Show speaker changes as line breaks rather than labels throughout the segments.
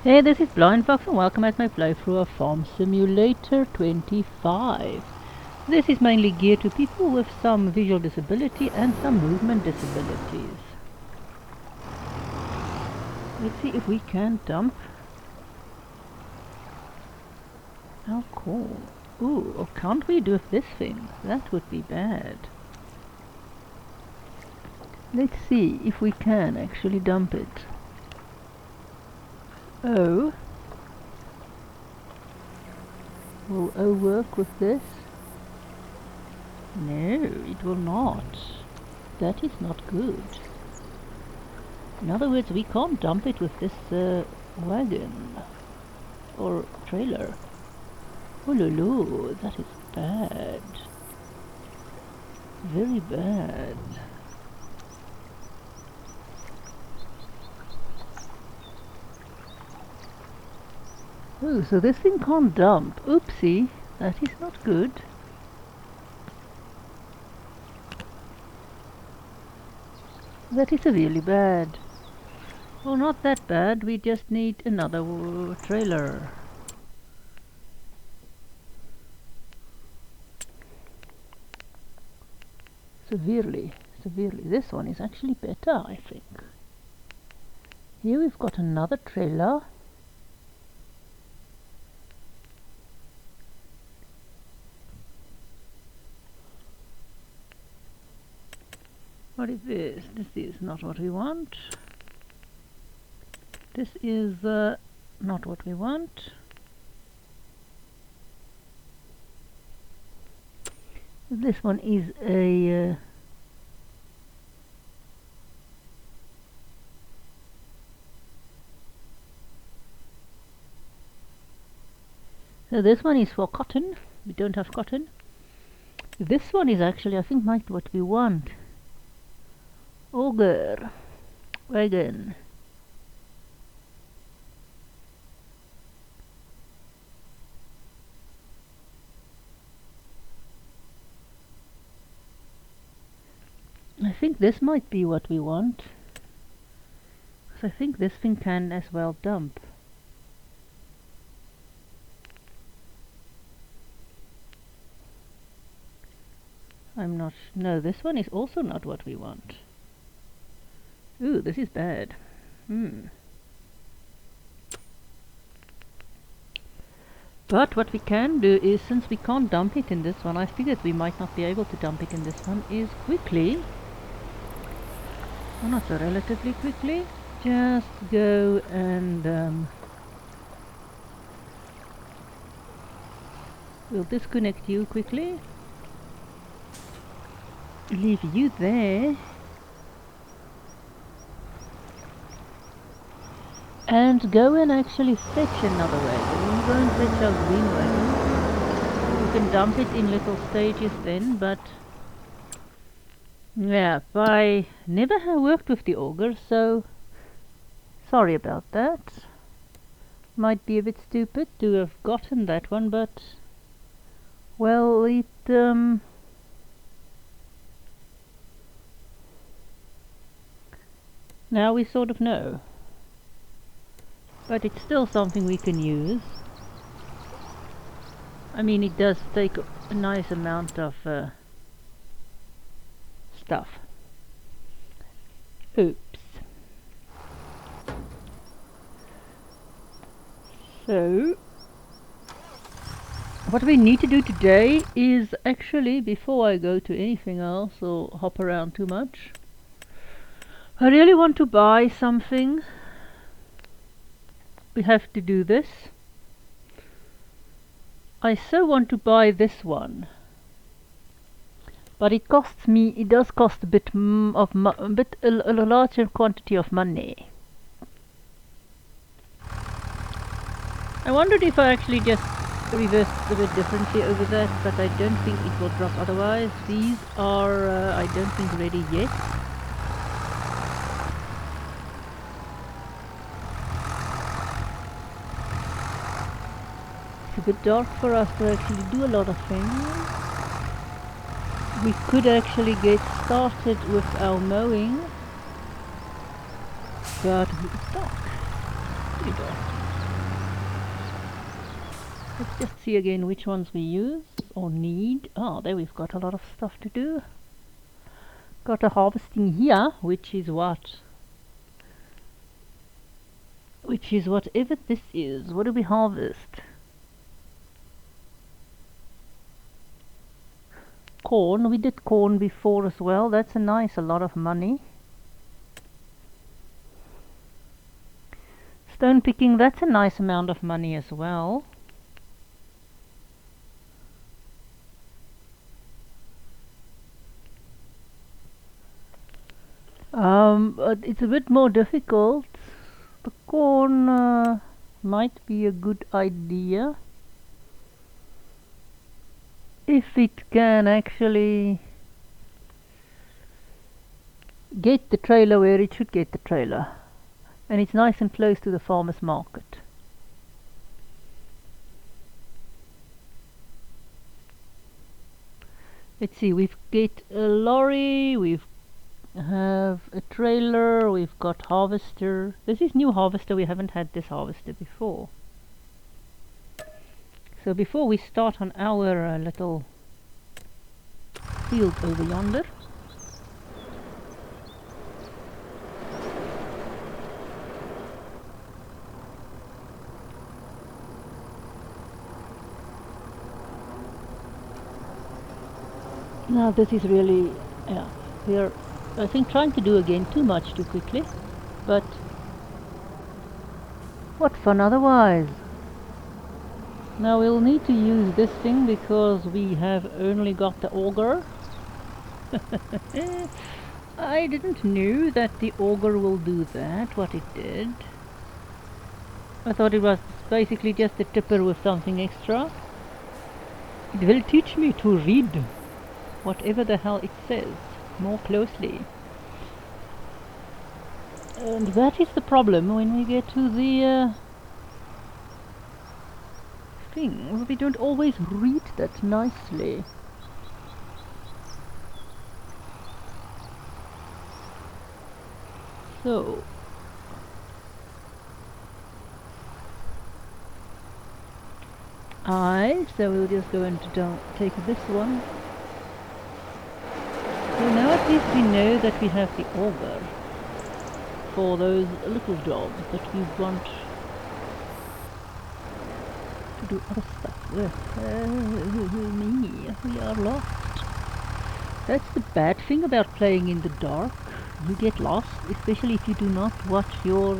Hey, this is Blind Fox and welcome at my playthrough of Farm Simulator 25. This is mainly geared to people with some visual disability and some movement disabilities. Let's see if we can dump our corn. Ooh, or can't we do this thing? That would be bad. Let's see if we can actually dump it. Oh. Will O work with this? No, it will not. That is not good. In other words, we can't dump it with this wagon or trailer. Oh lolo, that is bad. Very bad. Oh, so this thing can't dump. Oopsie, that is not good. That is severely bad. Well, not that bad, we just need another trailer. Severely. This one is actually better, I think. Here we've got another trailer. What is this? This is not what we want. This is not what we want. This one is a so this one is for cotton. We don't have cotton. This one is actually, I think, might what we want. Auger wagon. I think this might be what we want. So I think this thing can as well dump. No, this one is also not what we want. Ooh, this is bad. But what we can do is, since we can't dump it in this one, I figured we might not be able to dump it in this one, is quickly, well, not so relatively quickly, just go and we'll disconnect you quickly, leave you there, and go and actually fetch another wagon. We'll go and fetch our green wagon. You can dump it in little stages then, but yeah, I never have worked with the auger, so sorry about that. Might be a bit stupid to have gotten that one, but well, it now we sort of know. But it's still something we can use. I mean, it does take a nice amount of stuff. Oops. So, what we need to do today is actually, before I go to anything else or hop around too much, I really want to buy something. We have to do this. I so want to buy this one, but it does cost a bit a larger quantity of money. I wondered if I actually just reversed a bit differently over that, but I don't think it will drop otherwise. These are, I don't think, ready yet. It's a bit dark for us to actually do a lot of things. We could actually get started with our mowing, but it's dark. Pretty dark. Let's just see again which ones we use or need. Oh, there we've got a lot of stuff to do. Got a harvesting here, which is what? Which is whatever this is. What do we harvest? Corn. We did corn before as well. That's a lot of money. Stone picking, that's a nice amount of money as well. But it's a bit more difficult. The corn might be a good idea if it can actually get the trailer where it should get the trailer, and it's nice and close to the farmer's market. Let's see, we've got a lorry, we've have a trailer, we've got harvester. This is new harvester, we haven't had this harvester before. So before we start on our little field over yonder, now this is really, yeah, we are, I think, trying to do again too much too quickly, but what fun otherwise. Now we'll need to use this thing because we have only got the auger. I didn't know that the auger will do that, what it did. I thought it was basically just a tipper with something extra. It will teach me to read whatever the hell it says more closely. And that is the problem when we get to the things. We don't always read that nicely. So so we'll just go and take this one. So now at least we know that we have the auger for those little jobs that we want to do other stuff with. We are lost. That's the bad thing about playing in the dark. You get lost, especially if you do not watch your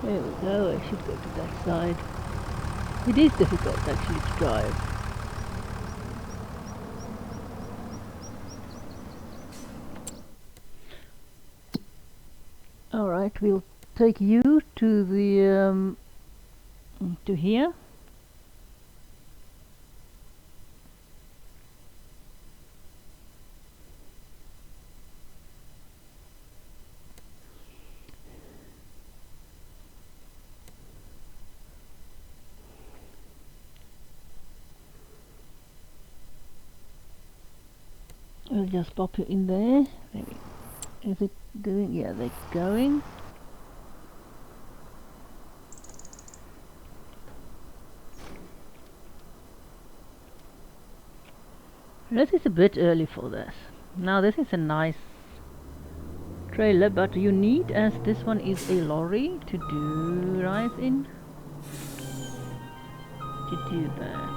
there we go, I should go to that side. It is difficult actually to drive. Alright, we'll take you to the to here. We'll just pop you in there. Maybe. Is it doing? Yeah, they're going. This is a bit early for this. Now this is a nice trailer, but you need, as this one is a lorry, to do rise in to do that.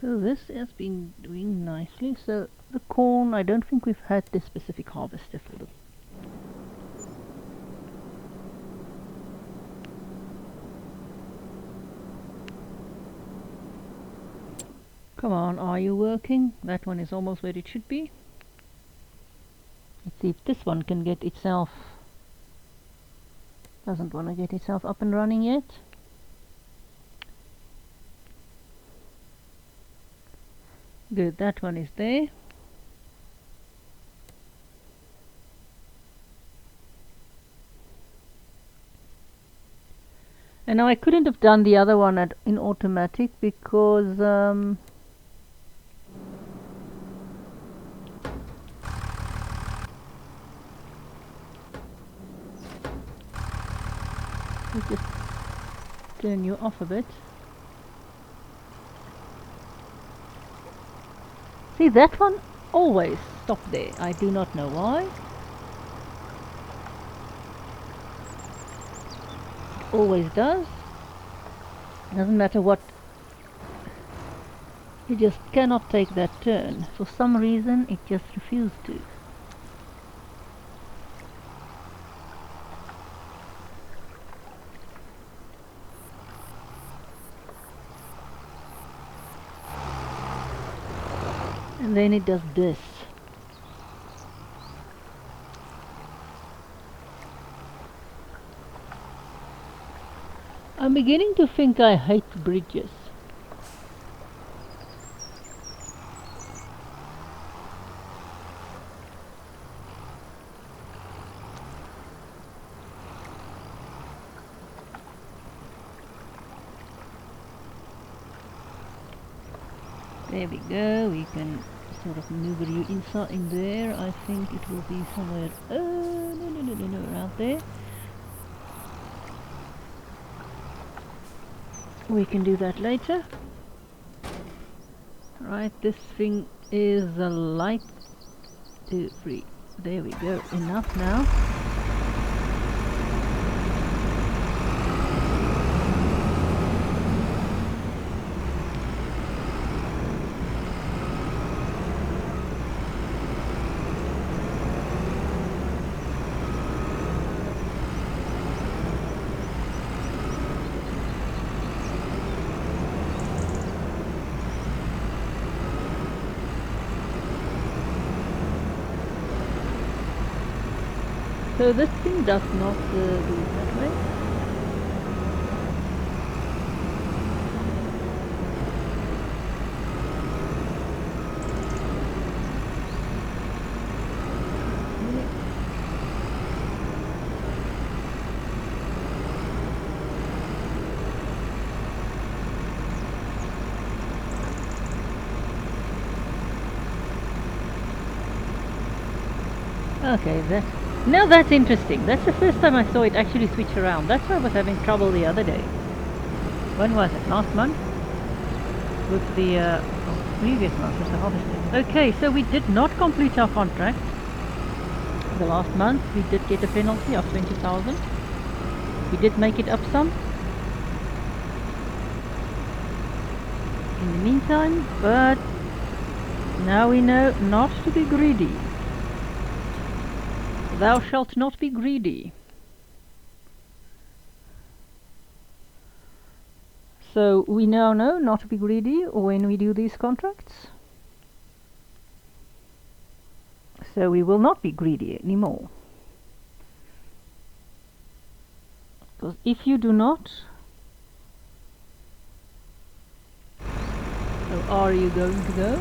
So this has been doing nicely. So the corn, I don't think we've had this specific harvester for the Come on, are you working? That one is almost where it should be. Let's see if this one can get itself... Doesn't want to get itself up and running yet. Good, that one is there. And now I couldn't have done the other one in automatic because let's just turn you off a bit. See, that one always stopped there. I do not know why. It always does. Doesn't matter what. You just cannot take that turn. For some reason, it just refused to. And then it does this. I'm beginning to think I hate bridges. There we go, we can sort of maneuver you inside in there. I think it will be somewhere, no, around there. We can do that later. Right, this thing is a light 2, 3. There we go, enough now. So this thing does not do it that way. Okay, now that's interesting. That's the first time I saw it actually switch around. That's why I was having trouble the other day. When was it? Last month? With the previous month with the harvester. Okay, so we did not complete our contract. The last month we did get a penalty of 20,000. We did make it up some. In the meantime, but now we know not to be greedy. Thou shalt not be greedy. So we now know not to be greedy when we do these contracts. So we will not be greedy anymore. Because if you do not, so are you going to go?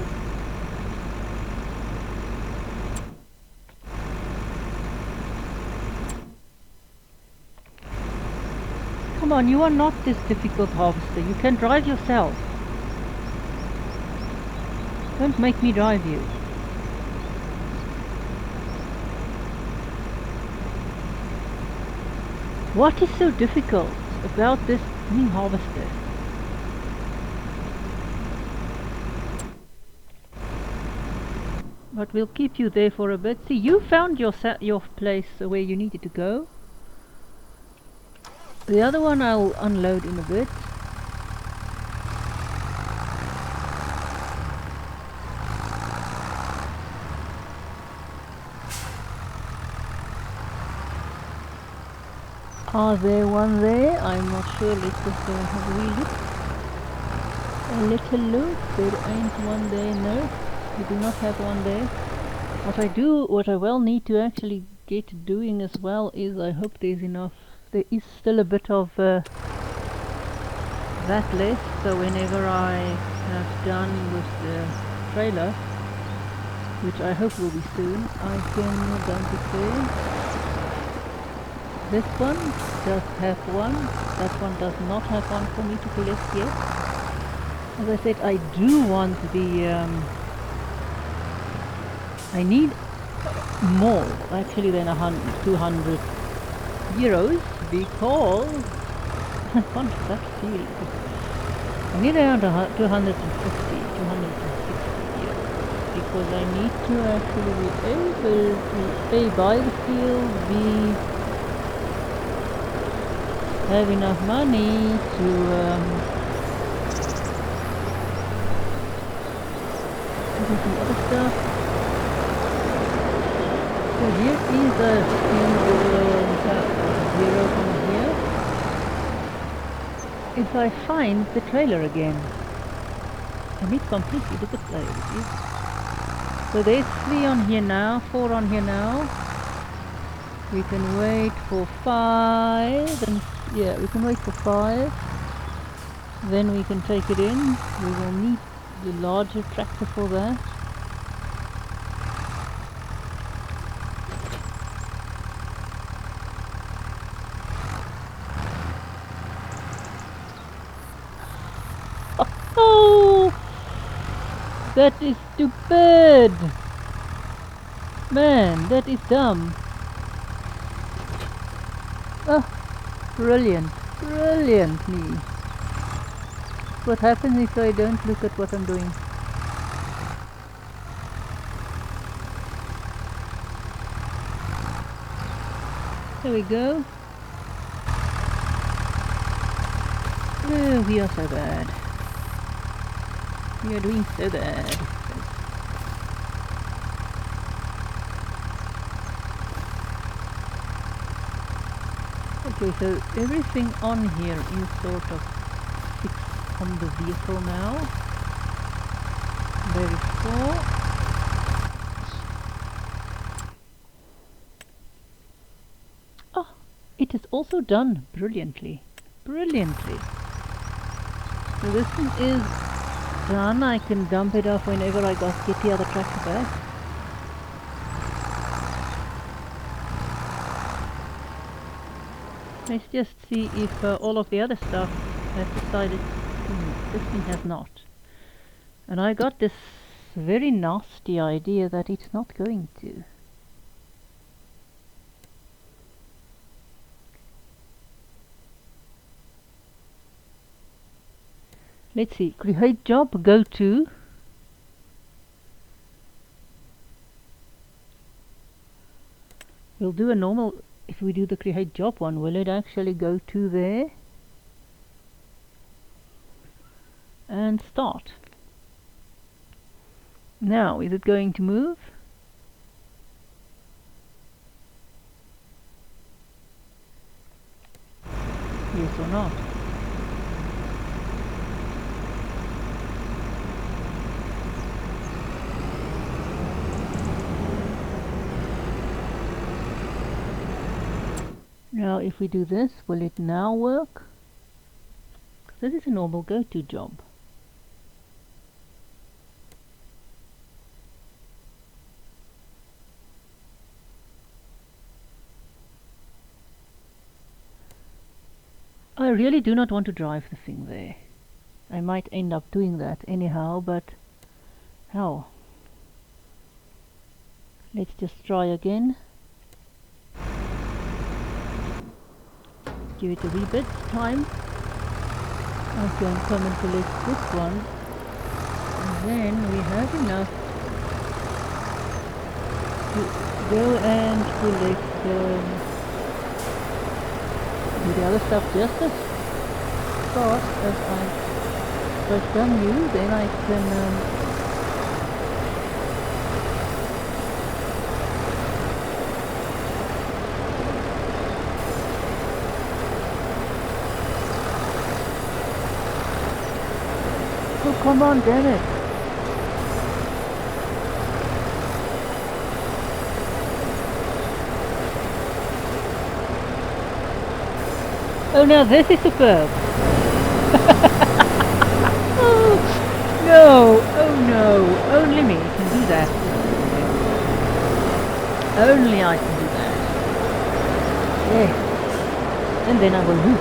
Come on, you are not this difficult harvester. You can drive yourself. Don't make me drive you. What is so difficult about this new harvester? But we'll keep you there for a bit. See, you found your place where you needed to go. The other one I'll unload in a bit. Are there one there? I'm not sure. Let's just have a wee look. A little look. There ain't one there. No, we do not have one there. What I will need to actually get doing as well is, I hope there's enough. There is still a bit of that left, so whenever I have done with the trailer, which I hope will be soon, I can dump it there. This one does have one, that one does not have one for me to collect yet. As I said, I do want the, I need more actually than 200 euros, because I want that field. I need around 250, 260 euros, because I need to actually be able to A, buy the field, B, have enough money to do some other stuff. So here is a zero from here. If I find the trailer again, and it's completely disappeared. So there's 3 on here now, 4 on here now. We can wait for 5, and yeah, we can wait for 5. Then we can take it in. We will need the larger tractor for that. Oh, that is stupid! Man, that is dumb. Oh, brilliant, brilliant me. What happens if I don't look at what I'm doing? There we go. Oh, we are so bad. We are doing so bad. Okay, so everything on here is sort of fixed on the vehicle now. There is 4. Oh, it is also done brilliantly. Brilliantly. So this one is done. I can dump it off whenever I get the other tractor back. Let's just see if all of the other stuff has decided. This one has not. And I got this very nasty idea that it's not going to. Let's see, create job, go to. We'll do a normal, if we do the create job one, will it actually go to there? And start. Now, is it going to move? Yes or not? Now if we do this, will it now work? This is a normal go-to job. I really do not want to drive the thing there. I might end up doing that anyhow, but how? Let's just try again. Give it a wee bit time. I can come and collect this one, and then we have enough to go and collect the other stuff just as fast as I've done you. Then I can come on, damn it. Oh, now this is superb. Oh, no, oh no, only me can do that. Only I can do that. Yes. And then I will loop.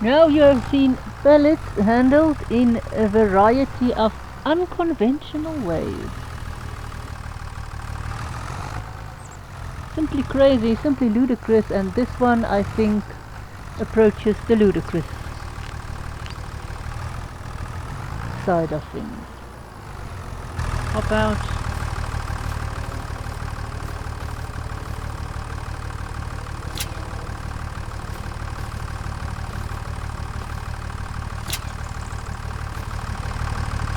Now you have seen pellets handled in a variety of unconventional ways. Simply crazy, simply ludicrous, and this one I think approaches the ludicrous side of things. How about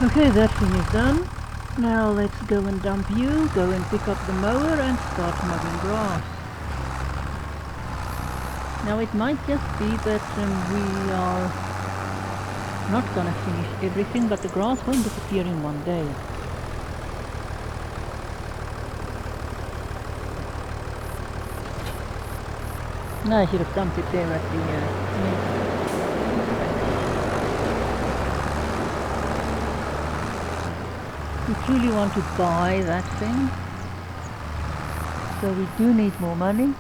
okay, that thing is done. Now let's go and dump you, go and pick up the mower and start mowing grass. Now it might just be that we are not gonna finish everything, but the grass won't disappear in one day. No, I should have dumped it there at the we truly want to buy that thing, so we do need more money.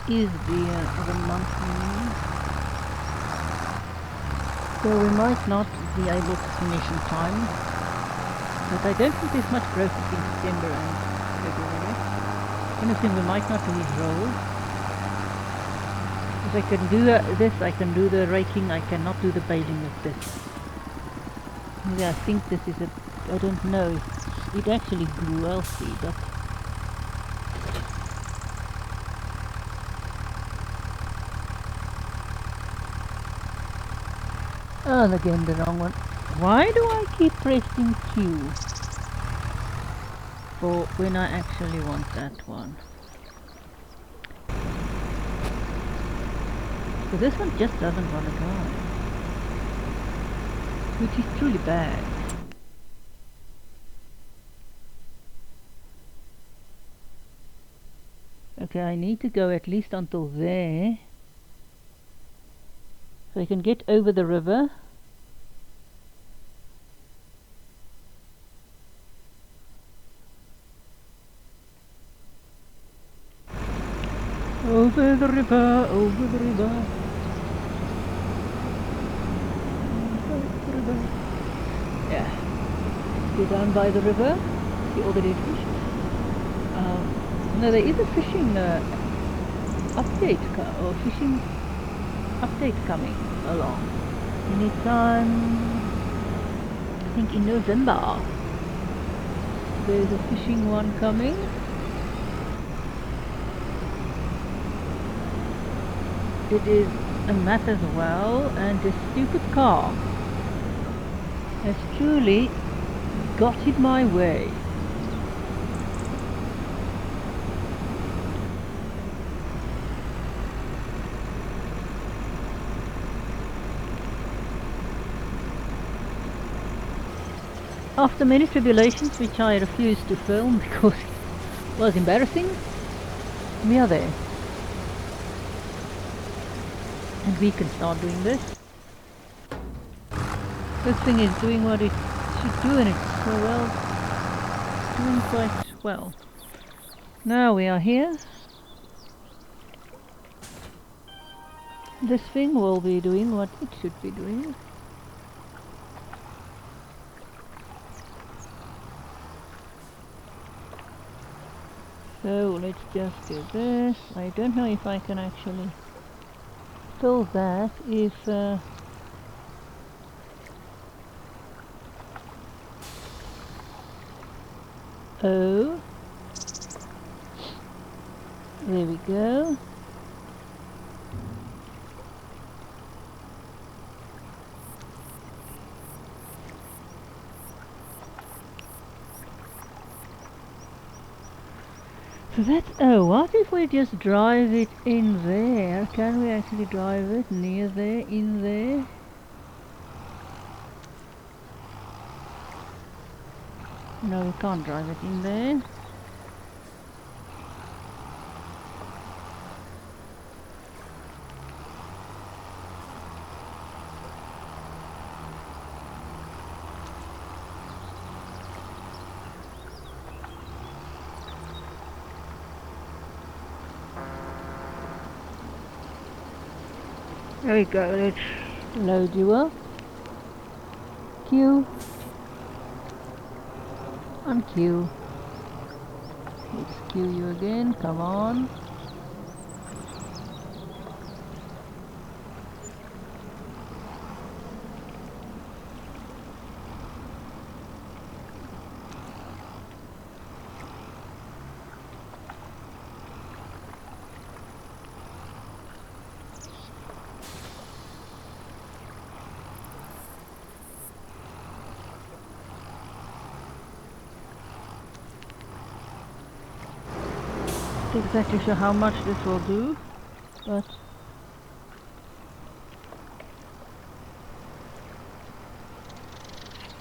It is the monthly, so we might not be able to finish in time, but I don't think there's much growth between September and February. Anything we might not lose roll. If I can do this, I can do the raking. I cannot do the baling with this. Yeah, I think this is I don't know if it actually grew healthy, but and again the wrong one. Why do I keep pressing Q for when I actually want that one? So this one just doesn't want to go, which is truly bad. Okay, I need to go at least until there, so I can get over the river. Over the river, over the river. Yeah, go down by the river, see all the dead fish. No, there is a fishing update or fishing update coming along anytime. I think in November there's a fishing one coming. It is a map as well, and this stupid car has truly got in my way. After many tribulations, which I refused to film because it was embarrassing, we are there. And we can start doing this. This thing is doing what it should do, and it's so well, doing quite well. Now we are here. This thing will be doing what it should be doing. So let's just do this. I don't know if I can actually fill that if oh, there we go. So that's, oh, what if we just drive it in there? Can we actually drive it near there, in there? No, we can't drive it in there. There we go, let's load you up. Q. And Q. Let's Q you again, come on. Not exactly sure how much this will do, but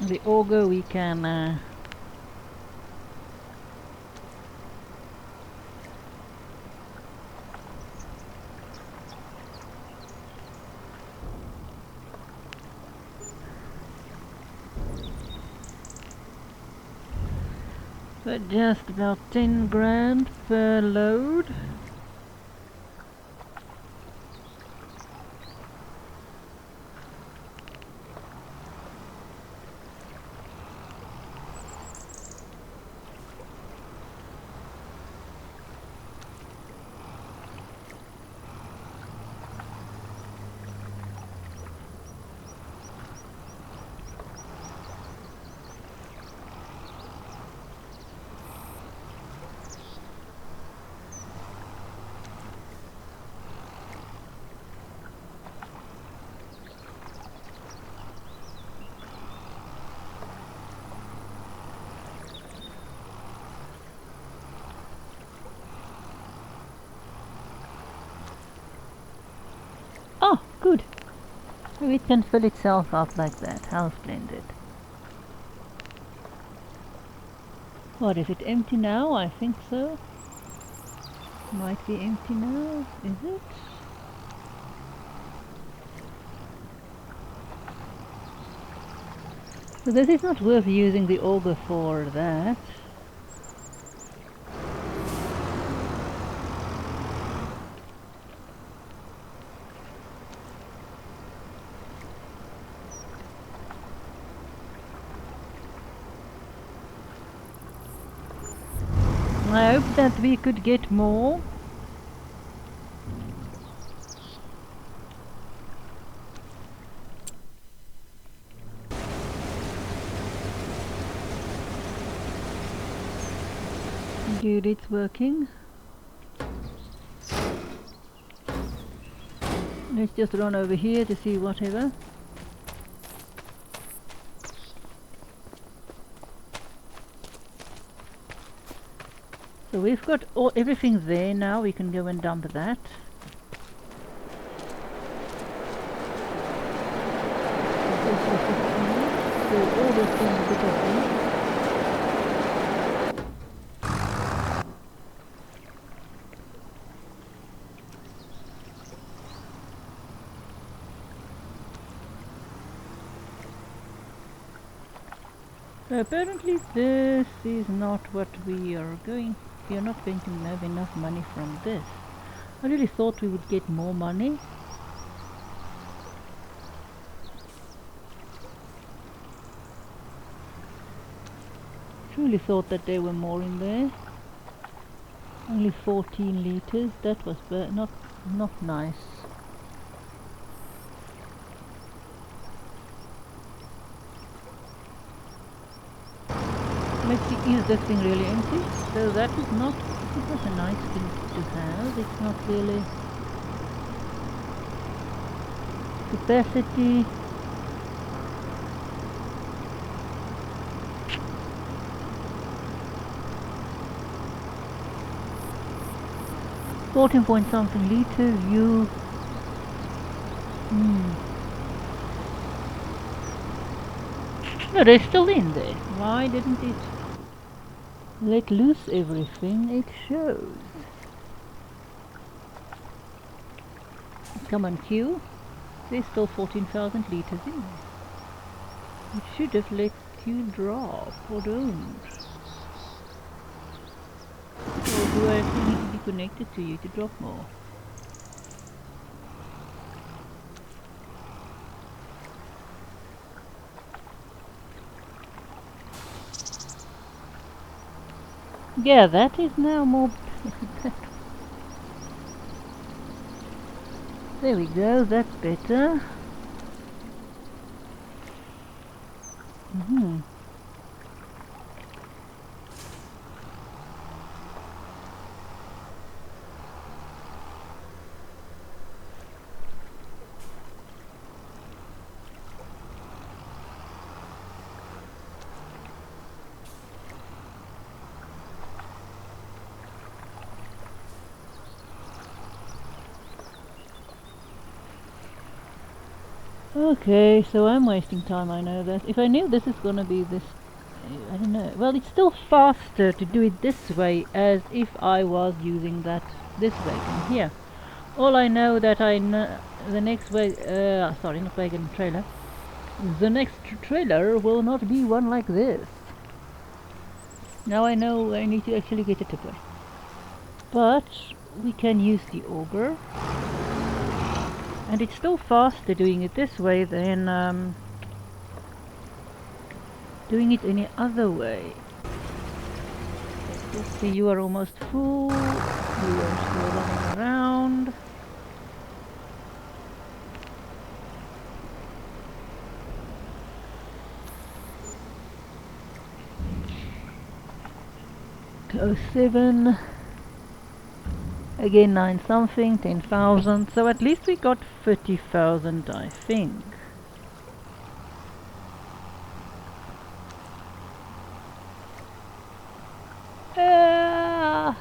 the auger we can but just about 10 grand per load. Oh, good. So it can fill itself up like that. How splendid. What, is it empty now? I think so. Might be empty now, is it? So this is not worth using the auger for that. I hope that we could get more. Good, it's working. Let's just run over here to see whatever. So we've got everything there now, we can go and dump that. So all this thing a bit of things. So apparently this is not what we are going. We are not going to have enough money from this. I really thought we would get more money. really thought that there were more in there. Only 14 liters. That was not nice. Let's use this thing really empty. So that is not. It was a nice thing to have. It's not really capacity. .14 something liters. You. No, they're still in there. Why didn't it let loose everything? It shows. Come on, Q. There's still 14,000 liters in there. It should have let you drop, or don't. Or do I actually need to be connected to you to drop more? Yeah, that is now more. There we go, that's better. Okay, so I'm wasting time, I know that. If I knew this is gonna be this, I don't know. Well, it's still faster to do it this way as if I was using this wagon here. All I know that the next sorry, not wagon, trailer. The next trailer will not be one like this. Now I know I need to actually get a tipper. But we can use the auger. And it's still faster doing it this way than doing it any other way. Let's just see, you are almost full. You are still running around. Go 7. Again 9 something, 10,000. So at least we got 30,000, I think. Oh.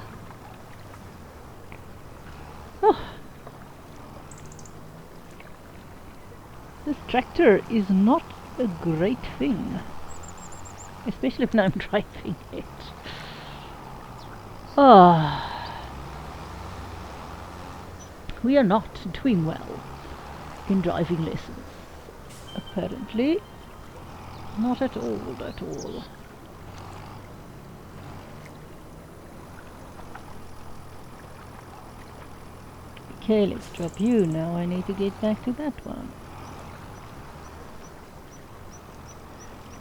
This tractor is not a great thing, especially when I'm driving it. We are not doing well in driving lessons. Apparently. Not at all. Okay, let's drop you. Now I need to get back to that one.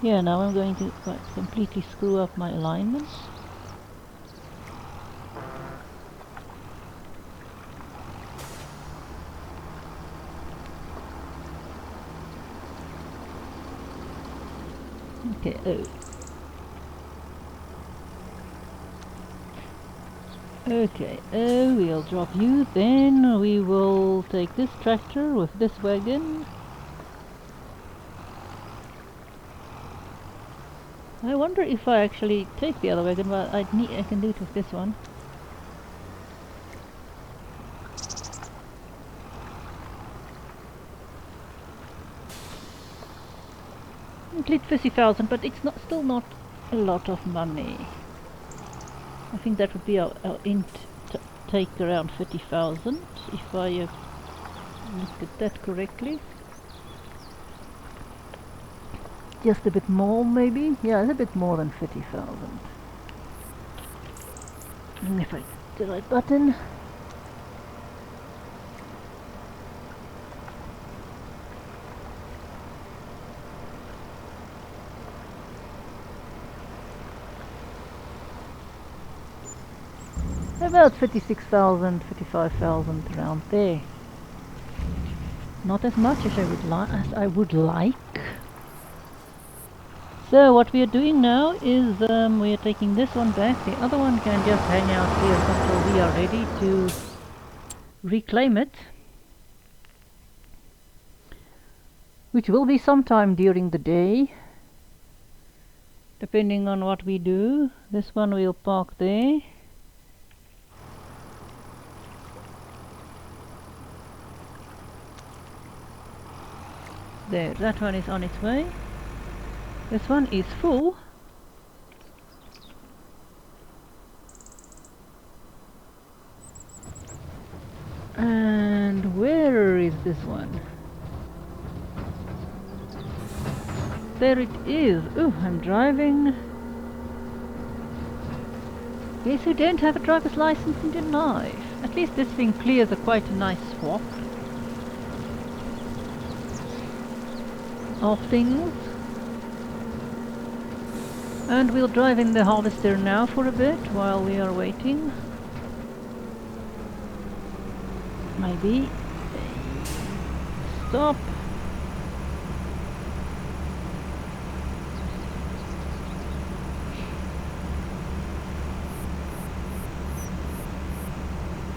Yeah, now I'm going to completely screw up my alignment. Okay, Okay, we'll drop you, then we will take this tractor with this wagon. I wonder if I actually take the other wagon, but I can do it with this one. Complete 50,000, but it's still not a lot of money. I think that would be our take around 50,000 if I looked at that correctly. Just a bit more, maybe? Yeah, it's a bit more than 50,000. And if I hit the right button. About 56,000, 55,000 around there. Not as much as I would like. So what we are doing now is we are taking this one back. The other one can just hang out here until we are ready to reclaim it, which will be sometime during the day, depending on what we do. This one we'll park there. There, that one is on its way. This one is full. And where is this one? There it is. Oh, I'm driving. Yes, who don't have a driver's license in their life. At least this thing clears quite a nice swap of things. And we'll drive in the harvester now for a bit while we are waiting. Maybe. Stop.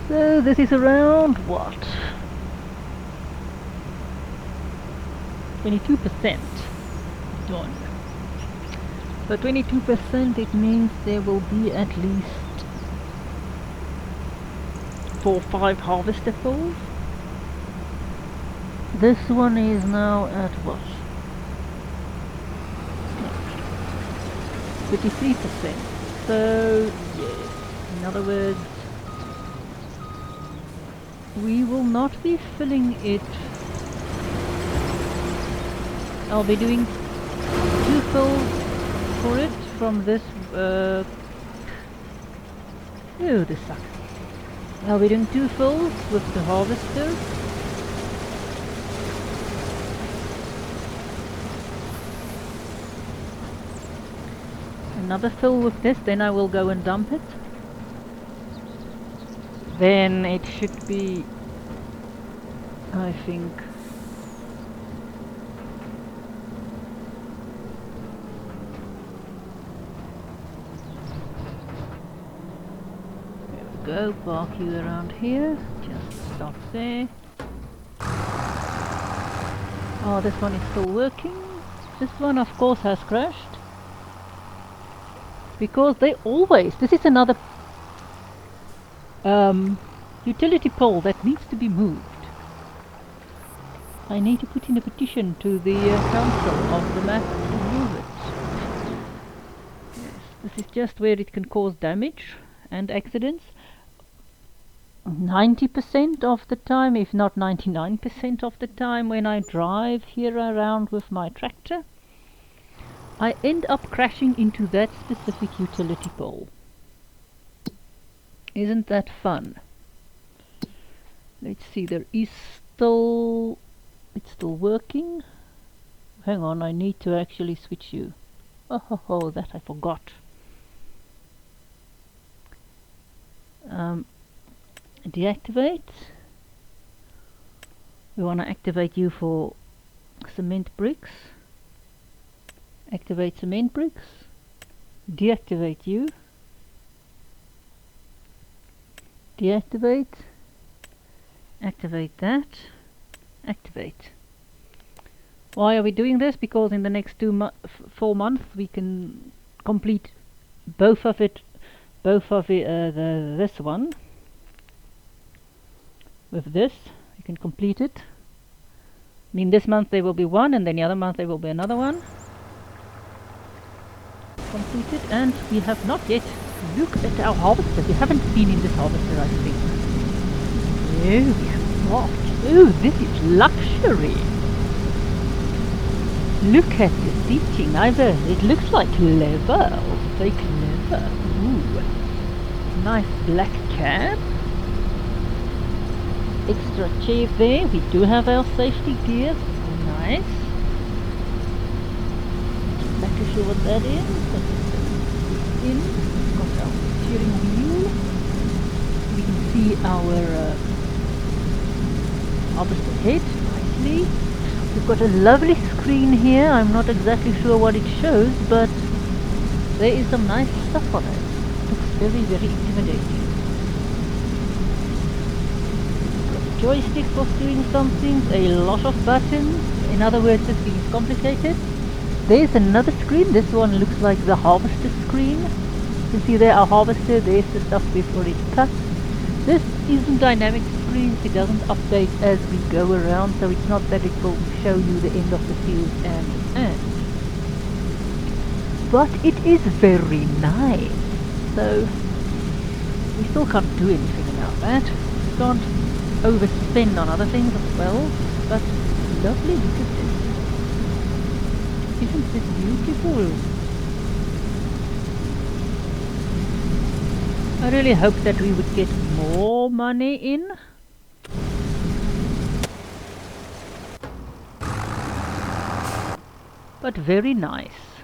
So this is around what? 22% done. So 22%, it means there will be at least 4 or 5 harvester fulls. This one is now at what? 53%. So yes, in other words, we will not be filling it. I'll be doing 2 fills for it from this. Oh, this sucks. I'll be doing 2 fills with the harvester. Another fill with this, then I will go and dump it. Then it should be, I think, there we go, park you around here, just stop there. Oh, this one is still working. This one of course has crashed, because they always, this is another utility pole that needs to be moved. I need to put in a petition to the council of the map to move it. Yes, this is just where it can cause damage and accidents. 90% of the time, if not 99% of the time, when I drive here around with my tractor, I end up crashing into that specific utility pole. Isn't that fun? Let's see, there is still, it's still working. Hang on, I need to actually switch you. Oh, that I forgot. Deactivate. We want to activate you for cement bricks. Activate cement bricks. Deactivate you. Deactivate. Activate that. Activate. Why are we doing this? Because in the next 4 months we can complete both of it. This one with this, you can complete it. I mean, this month there will be one, and then the other month there will be another one completed. And we have not yet looked at our harvester. We haven't been in this harvester, I think. No, we have not. Oh, this is luxury. Look at the seating. It looks like leather, fake leather. Ooh, nice black cab. Extra chair there. We do have our safety gear. Nice. Not too sure what that is. But in. Got our steering wheel. see our harvested head nicely. We've got a lovely screen here. I'm not exactly sure what it shows, but there is some nice stuff on it. Looks very, very intimidating. Got a joystick for doing some things, a lot of buttons. In other words, this thing is complicated. There's another screen. This one looks like the harvester screen. You can see there our harvester. There's the stuff we've already cut. This isn't dynamic screens. It doesn't update as we go around, so it's not that it will show you the end of the field and. But it is very nice. So we still can't do anything about that. We can't overspend on other things as well. But lovely, look at this. Isn't this beautiful? I really hoped that we would get more money in. But very nice.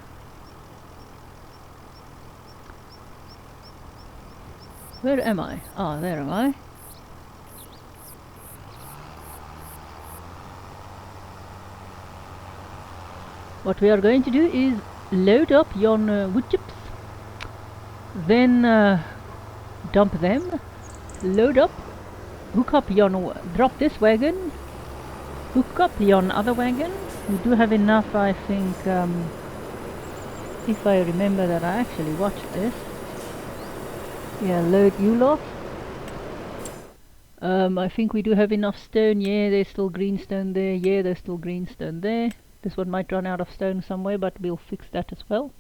Where am I? Ah, there am I. What we are going to do is load up yon wood chips, then dump them, load up, hook up yon, drop this wagon, hook up yon other wagon. We do have enough, I think, if I remember that I actually watched this. Yeah, load you lot. I think we do have enough stone. Yeah, there's still greenstone there. Yeah, there's still greenstone there. This one might run out of stone somewhere, but we'll fix that as well.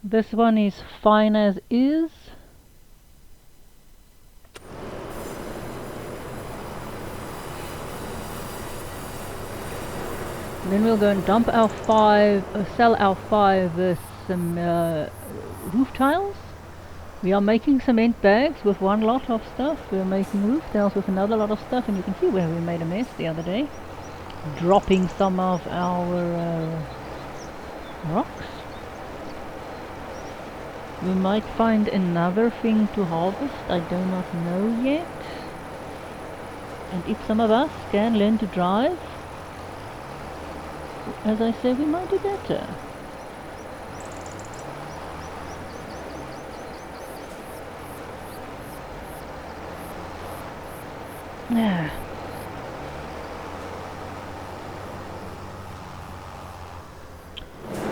This one is fine as is. Then we'll go and dump our sell our 5 roof tiles. We are making cement bags with one lot of stuff. We're making roof tiles with another lot of stuff, and you can see where we made a mess the other day. Dropping some of our rocks. We might find another thing to harvest, I do not know yet. And if some of us can learn to drive, as I say, we might do better. Yeah.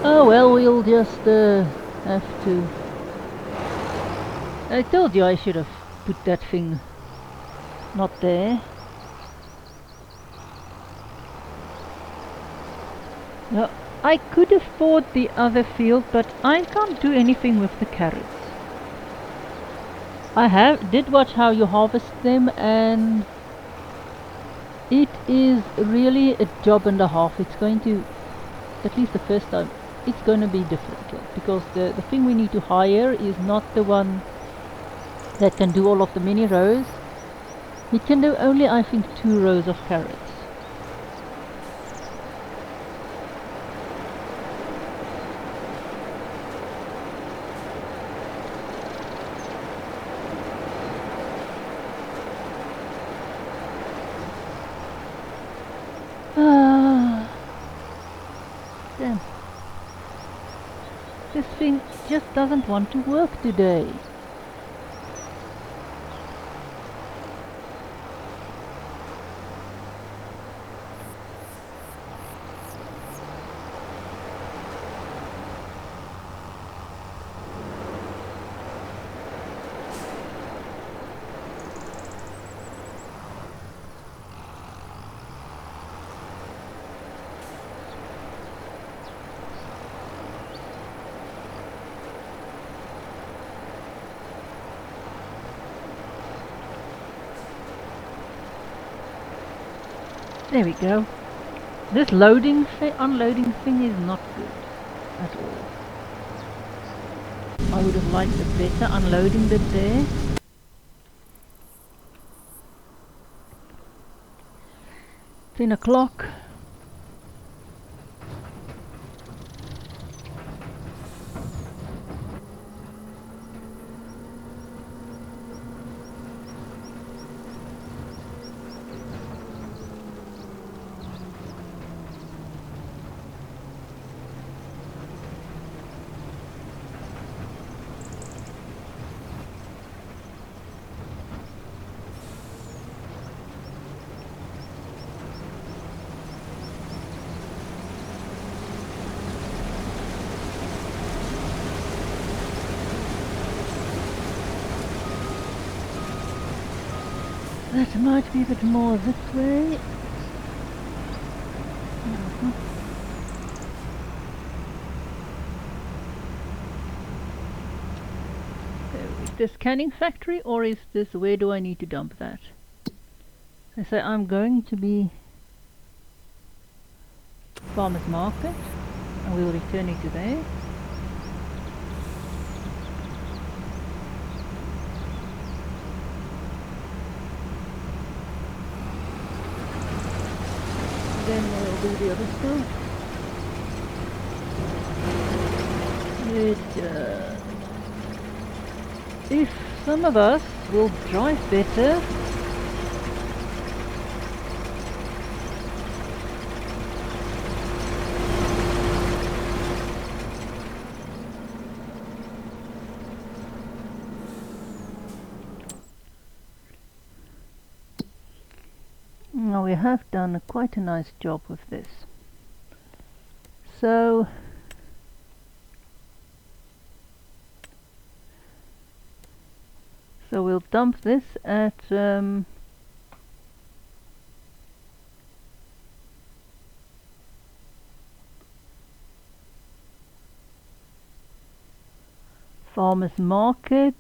Oh well, we'll just have to... I told you I should have put that thing not there. No, I could afford the other field, but I can't do anything with the carrots. I did watch how you harvest them, and it is really a job and a half. It's going to, at least the first time, it's going to be different, because the thing we need to hire is not the one that can do all of the many rows. It can do only, I think, 2 rows of carrots. Damn. This thing just doesn't want to work today. There we go. This unloading thing is not good at all. I would have liked a better unloading bit there. It's 10 o'clock. That might be a bit more this way. Is this canning factory or is this, where do I need to dump that? I say I'm going to be farmer's market and we'll return it to there. Then we'll do the other stuff. If some of us will drive better, now we have done quite a nice job with this. So we'll dump this at farmer's market.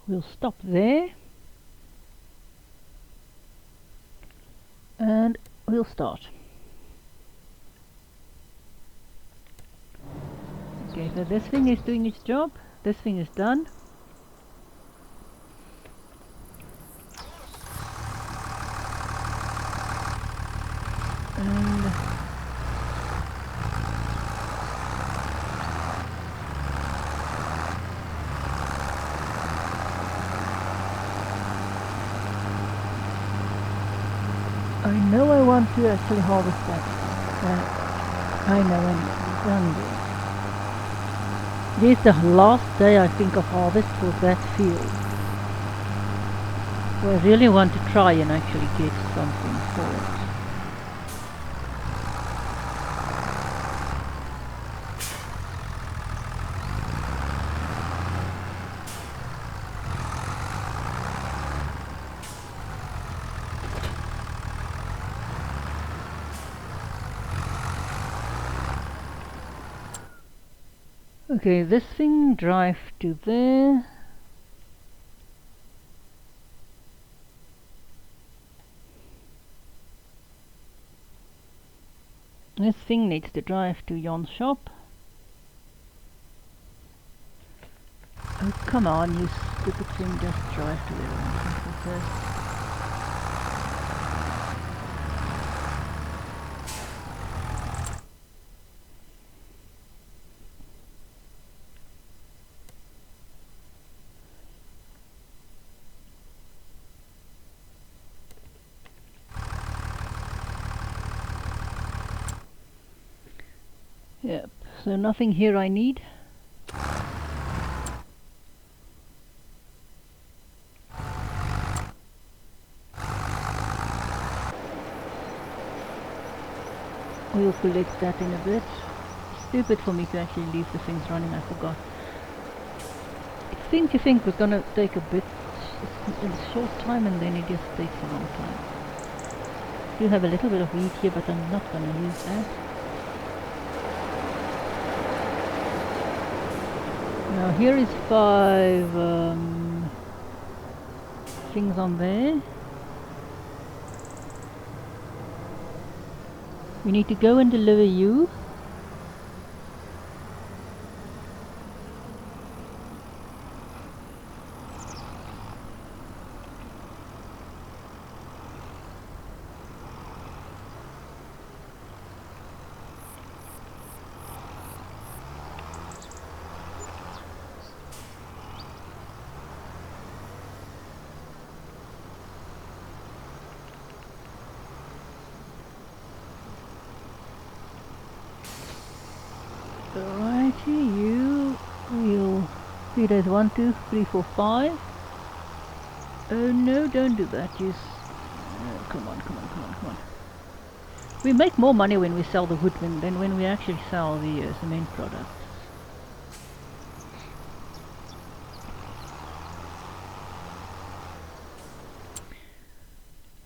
We'll stop there and we'll start. Okay, so this thing is doing its job, this thing is done. And I know I want to actually harvest that. I know I'm done this. It is the last day I think of harvest for that field. So I really want to try and actually get something for it. Okay, this thing drive to there. This thing needs to drive to Jon's shop. Oh, come on, you stupid thing, just drive to there. Yep, so nothing here I need. We'll collect that in a bit. Stupid for me to actually leave the things running, I forgot. I think we're gonna take a bit in a short time and then it just takes a long time. Do have a little bit of wheat here, but I'm not gonna use that. Now here is 5 things on there. We need to go and deliver you. Alrighty, you will feed us 1, 2, 3, 4, 5. Oh no, don't do that, come on, come on, come on, come on. We make more money when we sell the wood than when we actually sell the cement product.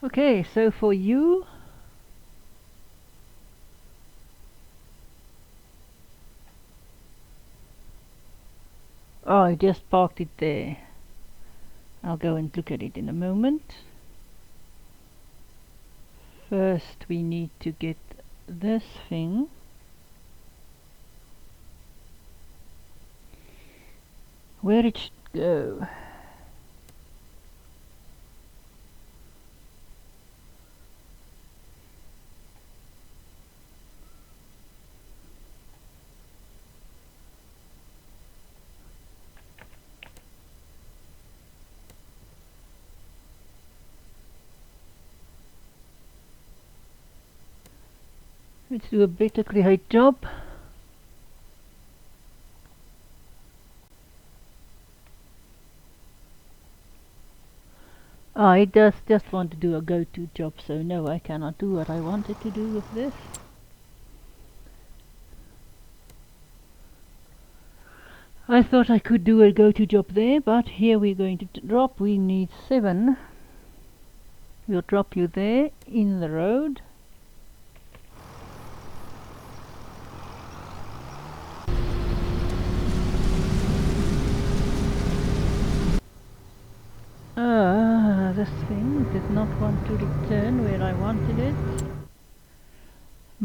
Okay, so for you, oh, I just parked it there. I'll go and look at it in a moment. First we need to get this thing. Where it should go. Let's do a better create job. Ah, it does just want to do a go-to job, so no, I cannot do what I wanted to do with this. I thought I could do a go-to job there, but here we're going to drop. We need 7. We'll drop you there in the road. This thing did not want to return where I wanted it.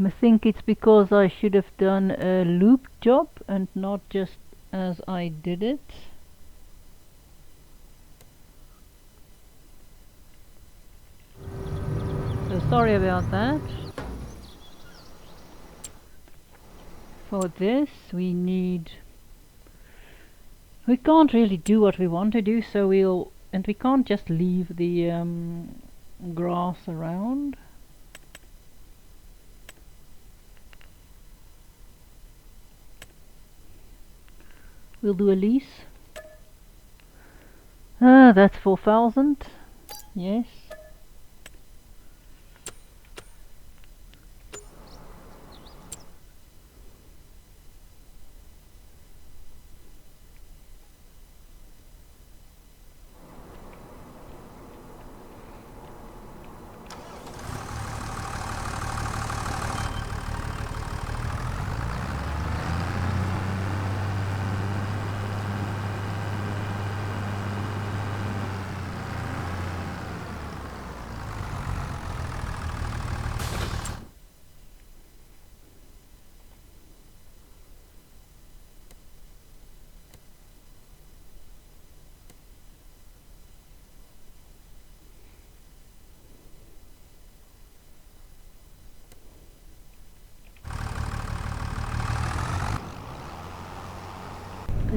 I think it's because I should have done a loop job and not just as I did it. So sorry about that. For this we can't really do what we want to do, so we can't just leave the grass around. We'll do a lease. That's 4,000. Yes.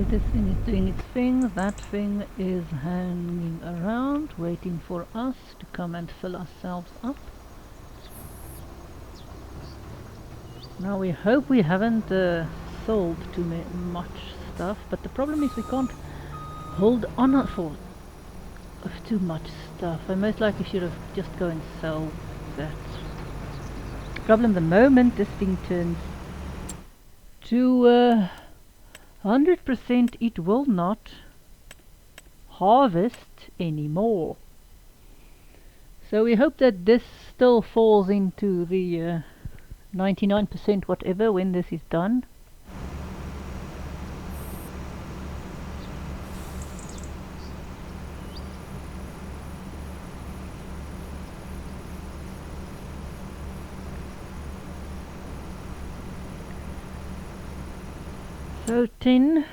This thing is doing its thing, that thing is hanging around, waiting for us to come and fill ourselves up. Now we hope we haven't sold too much stuff, but the problem is we can't hold on for too much stuff. I most likely should have just go and sell that. Problem the moment this thing turns to 100%, it will not harvest anymore. So we hope that this still falls into the 99% whatever when this is done. So 10,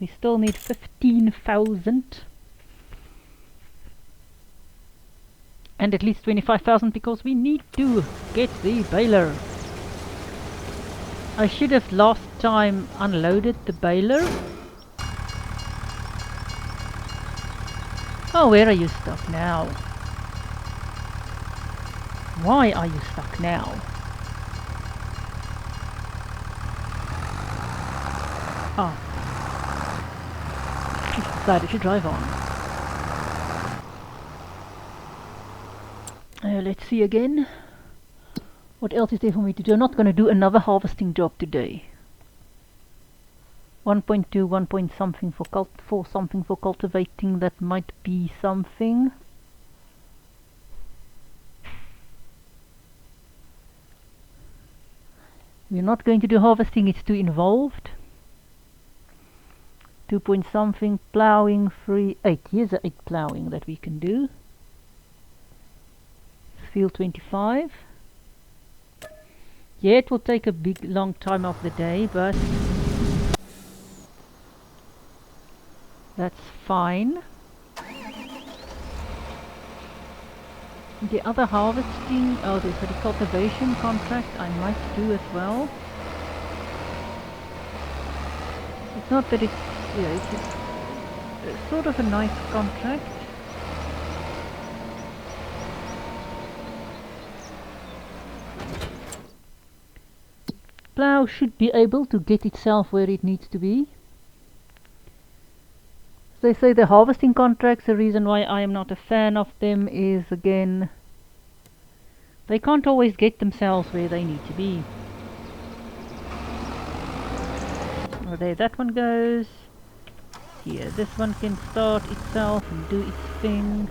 we still need 15,000. And at least 25,000 because we need to get the baler. I should have last time unloaded the baler. Oh, where are you stuck now? Why are you stuck now? Ah, she's decided to drive on. Let's see again. What else is there for me to do? I'm not going to do another harvesting job today. 1.2, 1 point something for something for cultivating. That might be something. We're not going to do harvesting, it's too involved. 2 point something, ploughing, 3, 8. Here's a 8 ploughing that we can do. Field 25. Yeah, it will take a big long time of the day, but that's fine. The other harvesting, oh, there's a cultivation contract I might do as well. It's not that it's, yeah, it's sort of a nice contract. Plough should be able to get itself where it needs to be. They say the harvesting contracts, the reason why I am not a fan of them is, again, they can't always get themselves where they need to be. Oh, there that one goes. Here, this one can start itself and do its thing.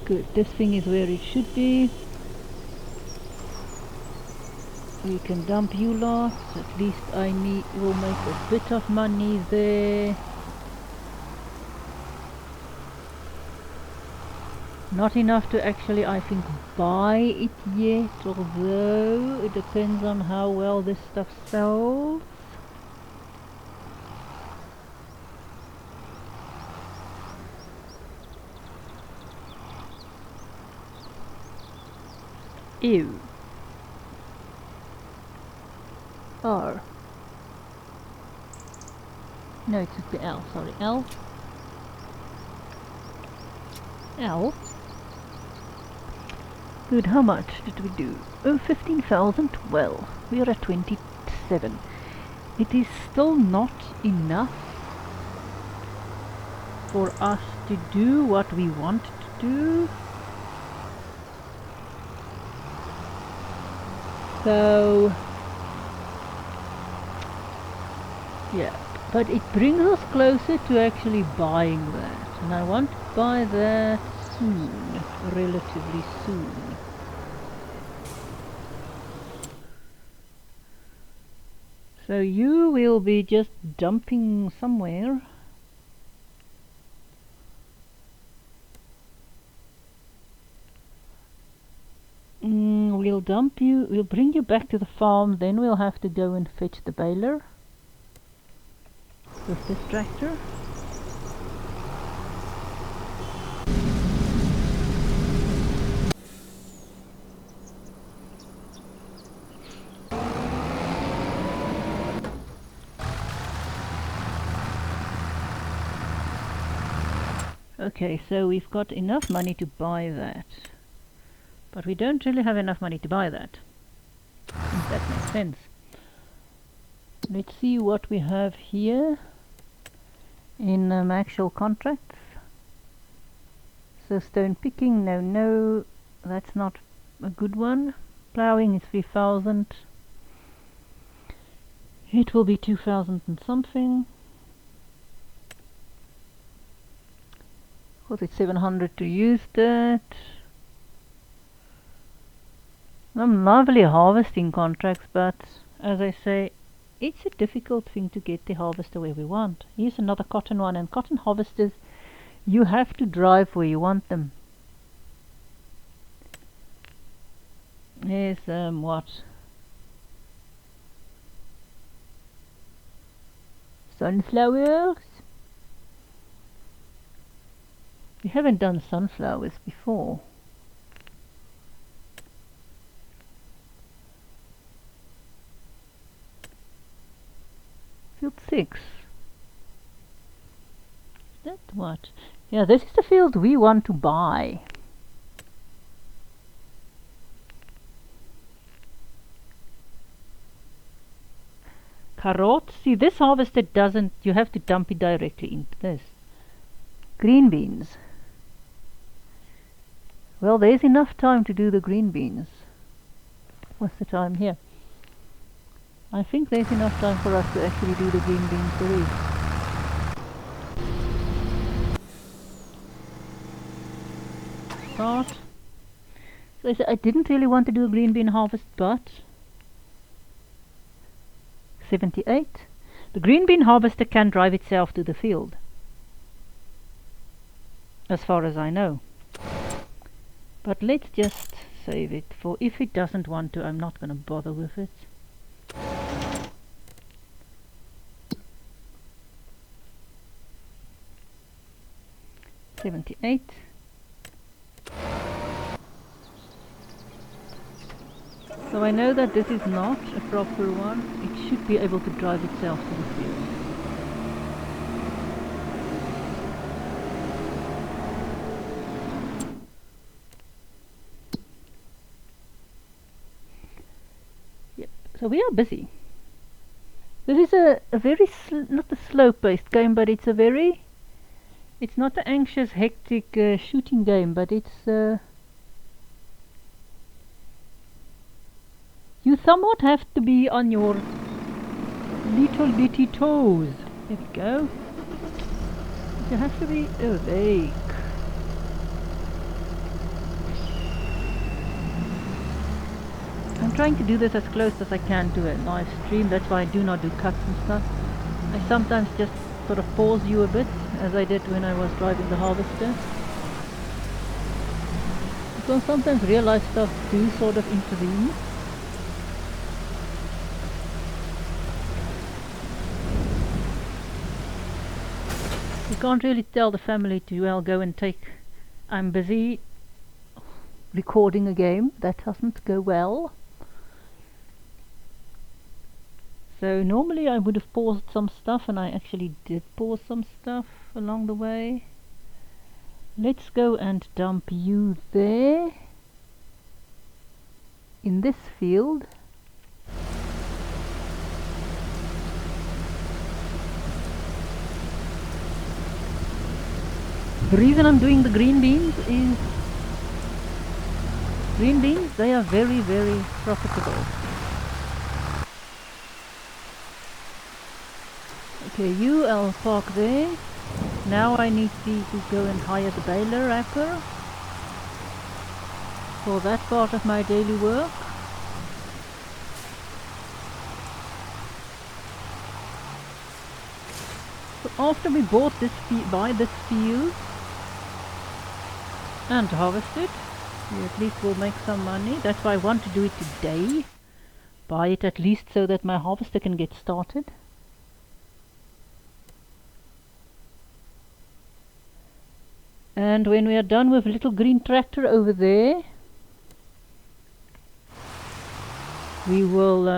Good, this thing is where it should be. We can dump you lots, at least will make a bit of money there. Not enough to actually, I think, buy it yet, although it depends on how well this stuff sells. Ew. R. No, it should be L, sorry, L. L. Good, how much did we do? Oh, 15,000, well, we are at 27. It is still not enough for us to do what we want to do. So, yeah, but it brings us closer to actually buying that, and I want to buy that soon, relatively soon. So you will be just dumping somewhere. We'll dump you, we'll bring you back to the farm, then we'll have to go and fetch the baler with this tractor. Okay, so we've got enough money to buy that, but we don't really have enough money to buy that, if that makes sense. Let's see what we have here in actual contracts. So stone picking, no, that's not a good one. Ploughing is 3,000. It will be 2,000 and something. Because it's 700 to use that. Some lovely harvesting contracts, but as I say, it's a difficult thing to get the harvester where we want. Here's another cotton one, and cotton harvesters, you have to drive where you want them. Here's what? Sunflowers? We haven't done sunflowers before. Field 6. That what? Yeah, this is the field we want to buy. Carrots. See, this harvester doesn't, you have to dump it directly into this. Green beans. Well, there's enough time to do the green beans. What's the time here? I think there's enough time for us to actually do the green beans today. Start. So I didn't really want to do a green bean harvest, but 78. The green bean harvester can drive itself to the field, as far as I know. But let's just save it, for if it doesn't want to, I'm not going to bother with it. $78. So I know that this is not a proper one. It should be able to drive itself to the field. Yep. So we are busy. This is a very not a slow-paced game, but it's a very, it's not an anxious, hectic shooting game, but it's you somewhat have to be on your little bitty toes. There we go. You have to be awake. I'm trying to do this as close as I can to a live stream. That's why I do not do cuts and stuff. I sometimes just sort of pause you a bit, as I did when I was driving the harvester. Because sometimes real life stuff do sort of intervene. You can't really tell the family to, well, go and take, I'm busy recording a game. That doesn't go well. So normally I would have paused some stuff, and I actually did pause some stuff along the way. Let's go and dump you there in this field. The reason I'm doing the green beans is green beans, they are very, very profitable. Okay, you, I'll park there. Now I need to go and hire the baler wrapper for that part of my daily work. So after we bought this buy this field and harvest it, we at least will make some money. That's why I want to do it today. Buy it at least so that my harvester can get started. And when we are done with a little green tractor over there, we will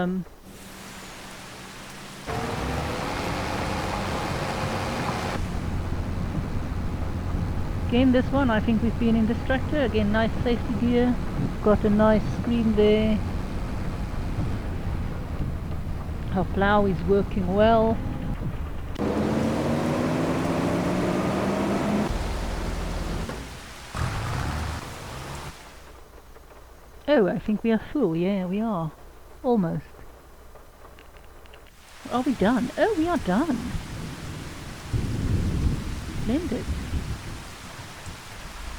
again, this one, I think we've been in this tractor. Again, nice safety gear. Got a nice screen there. Our plow is working well. Oh, I think we are full. Yeah, we are. Almost. Are we done? Oh, we are done. Splendid.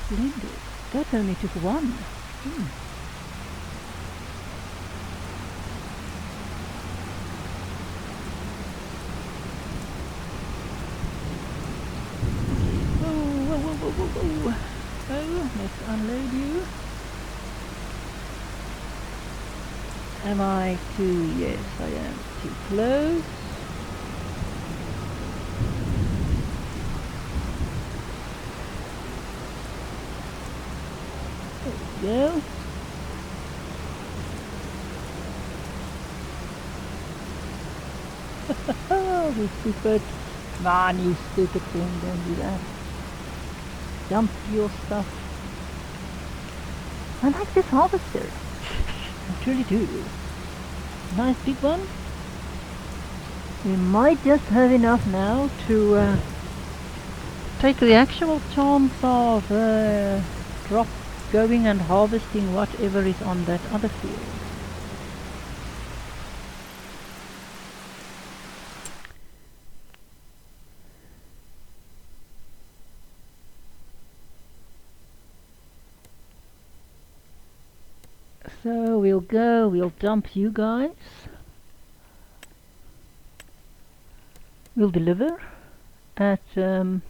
Splendid. That only took one. Whoa. Oh, let's unload you. Am I too? Yes, I am too close. There we go. Oh, you stupid. Come on, you stupid thing, don't do that. Dump your stuff. I like this harvester. I truly do. Nice big one. We might just have enough now to take the actual chance of going and harvesting whatever is on that other field. So we'll dump you guys. We'll deliver at come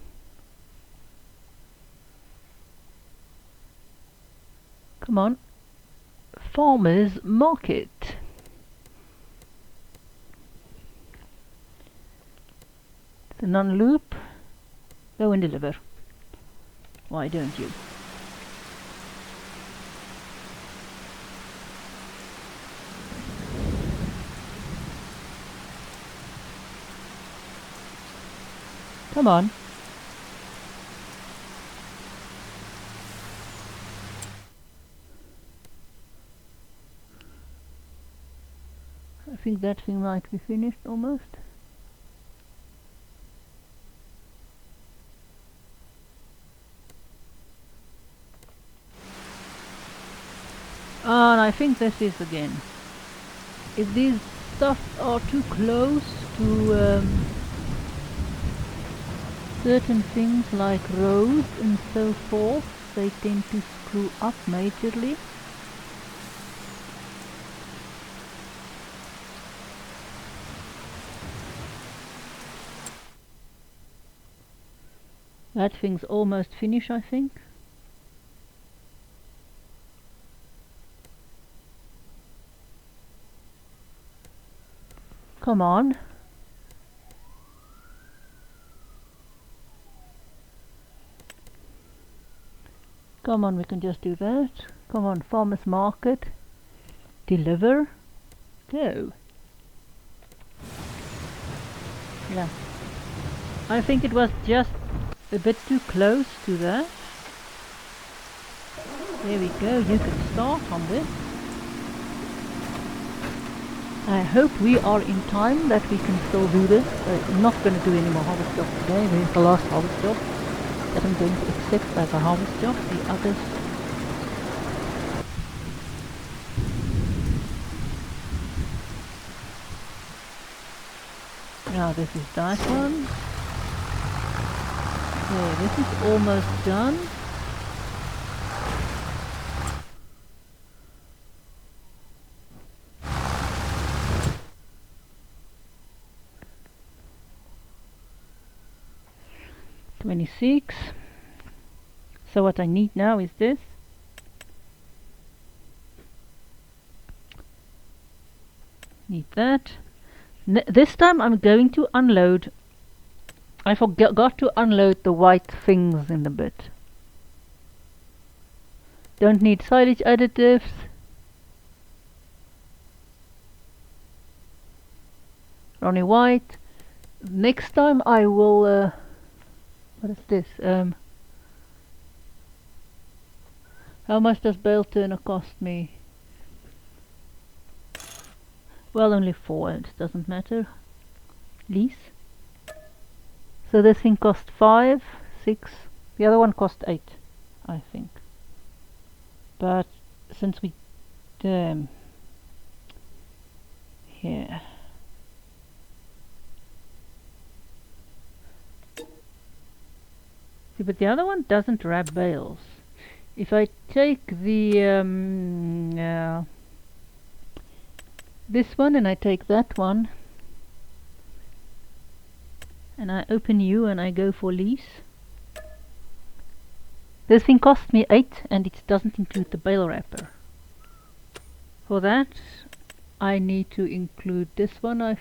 on, farmers market. The non-loop, go and deliver. Why don't you? Come on. I think that thing might be finished almost. And I think this is again. If these stuff are too close to certain things like roads and so forth, they tend to screw up majorly. That thing's almost finished, I think. Come on. Come on, we can just do that. Come on, farmers market. Deliver. Go. Yeah. I think it was just a bit too close to that. There we go, you can start on this. I hope we are in time that we can still do this. I'm not going to do any more harvest jobs today. This is the last harvest job that I'm going to accept as a harvest job. The others... Now this is that one. Okay, this is almost done. $26. So what I need now is this. Need that. This time I'm going to unload. I forgot to unload the white things in the bit. Don't need silage additives. Ronnie White. Next time I will what is this? How much does bale turner cost me? Well, only 4, it doesn't matter. Lease. So this thing cost 5, 6. The other one cost 8, I think. But since we here. See, but the other one doesn't wrap bales. If I take the this one and I take that one and I open you and I go for lease, this thing cost me 8 and it doesn't include the bale wrapper. For that I need to include this one, I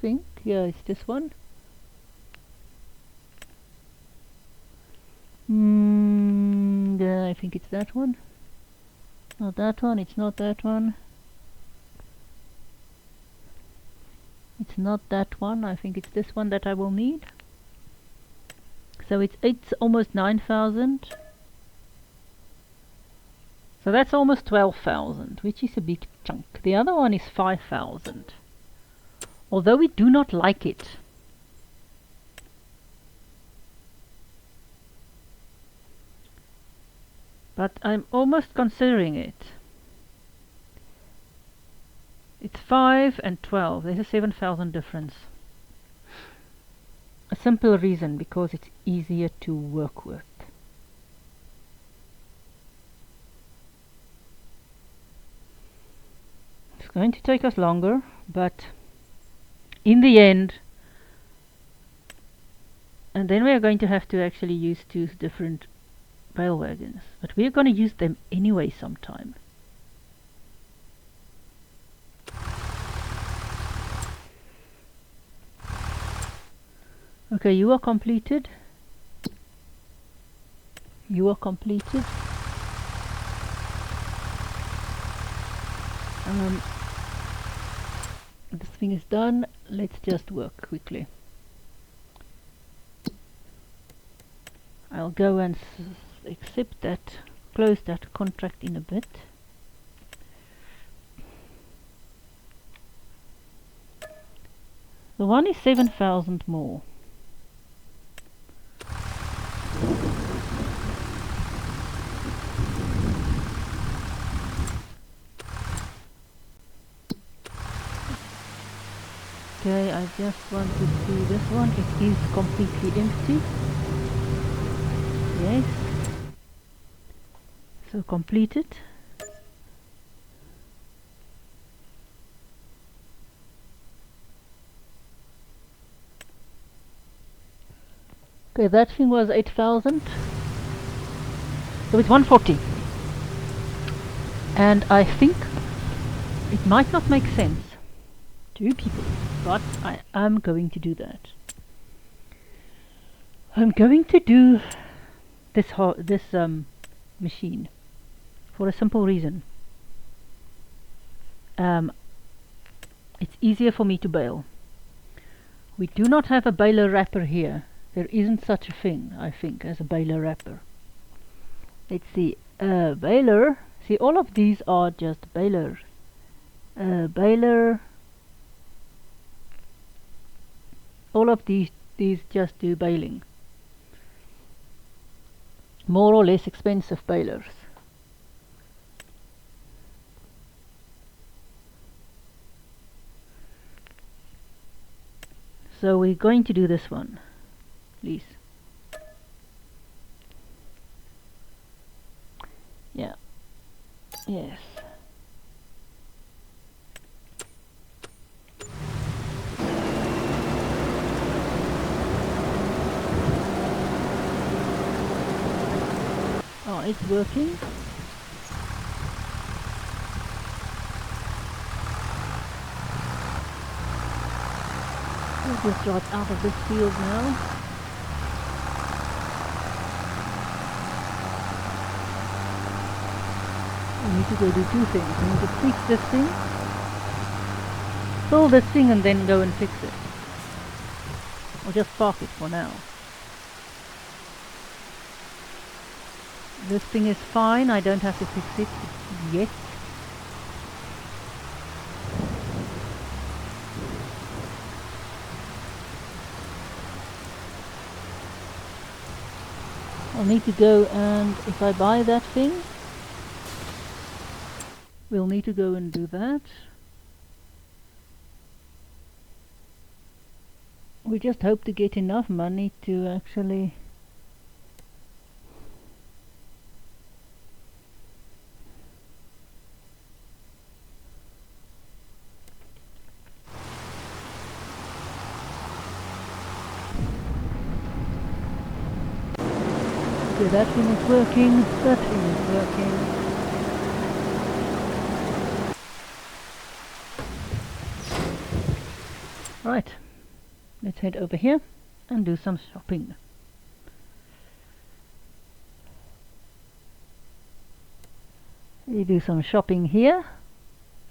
think. Yeah, it's this one. Yeah, I think it's that one. Not that one, it's not that one. It's not that one, I think it's this one that I will need. So it's almost 9,000. So that's almost 12,000, which is a big chunk. The other one is 5,000. Although we do not like it, but I'm almost considering it. It's 5 and 12. There's a 7,000 difference. A simple reason, because it's easier to work with. It's going to take us longer, but in the end, and then we are going to have to actually use 2 different bale wagons, but we are going to use them anyway sometime. Okay, you are completed. You are completed. This thing is done. Let's just work quickly. I'll go and accept that, close that contract in a bit. The one is 7,000 more. Okay, I just want to see this one. It is completely empty. Yes. So completed. Okay, that thing was 8,000. So it's 140. And I think it might not make sense to people, but I am going to do that. I'm going to do this machine for a simple reason. It's easier for me to bale. We do not have a baler wrapper here. There isn't such a thing, I think, as a baler wrapper. Let's see. Baler. See, all of these are just balers. Baler. All of these just do baling. More or less expensive balers. So we're going to do this one, please. Yeah. Yes. Oh, it's working. We'll just drop out of this field now. We need to go do 2 things. We need to fix this thing, pull this thing, and then go and fix it. Or just park it for now. This thing is fine, I don't have to fix it yet. I'll need to go, and if I buy that thing, we'll need to go and do that. We just hope to get enough money to actually okay, that thing is working, that thing is working. Right, let's head over here and do some shopping. We do some shopping here.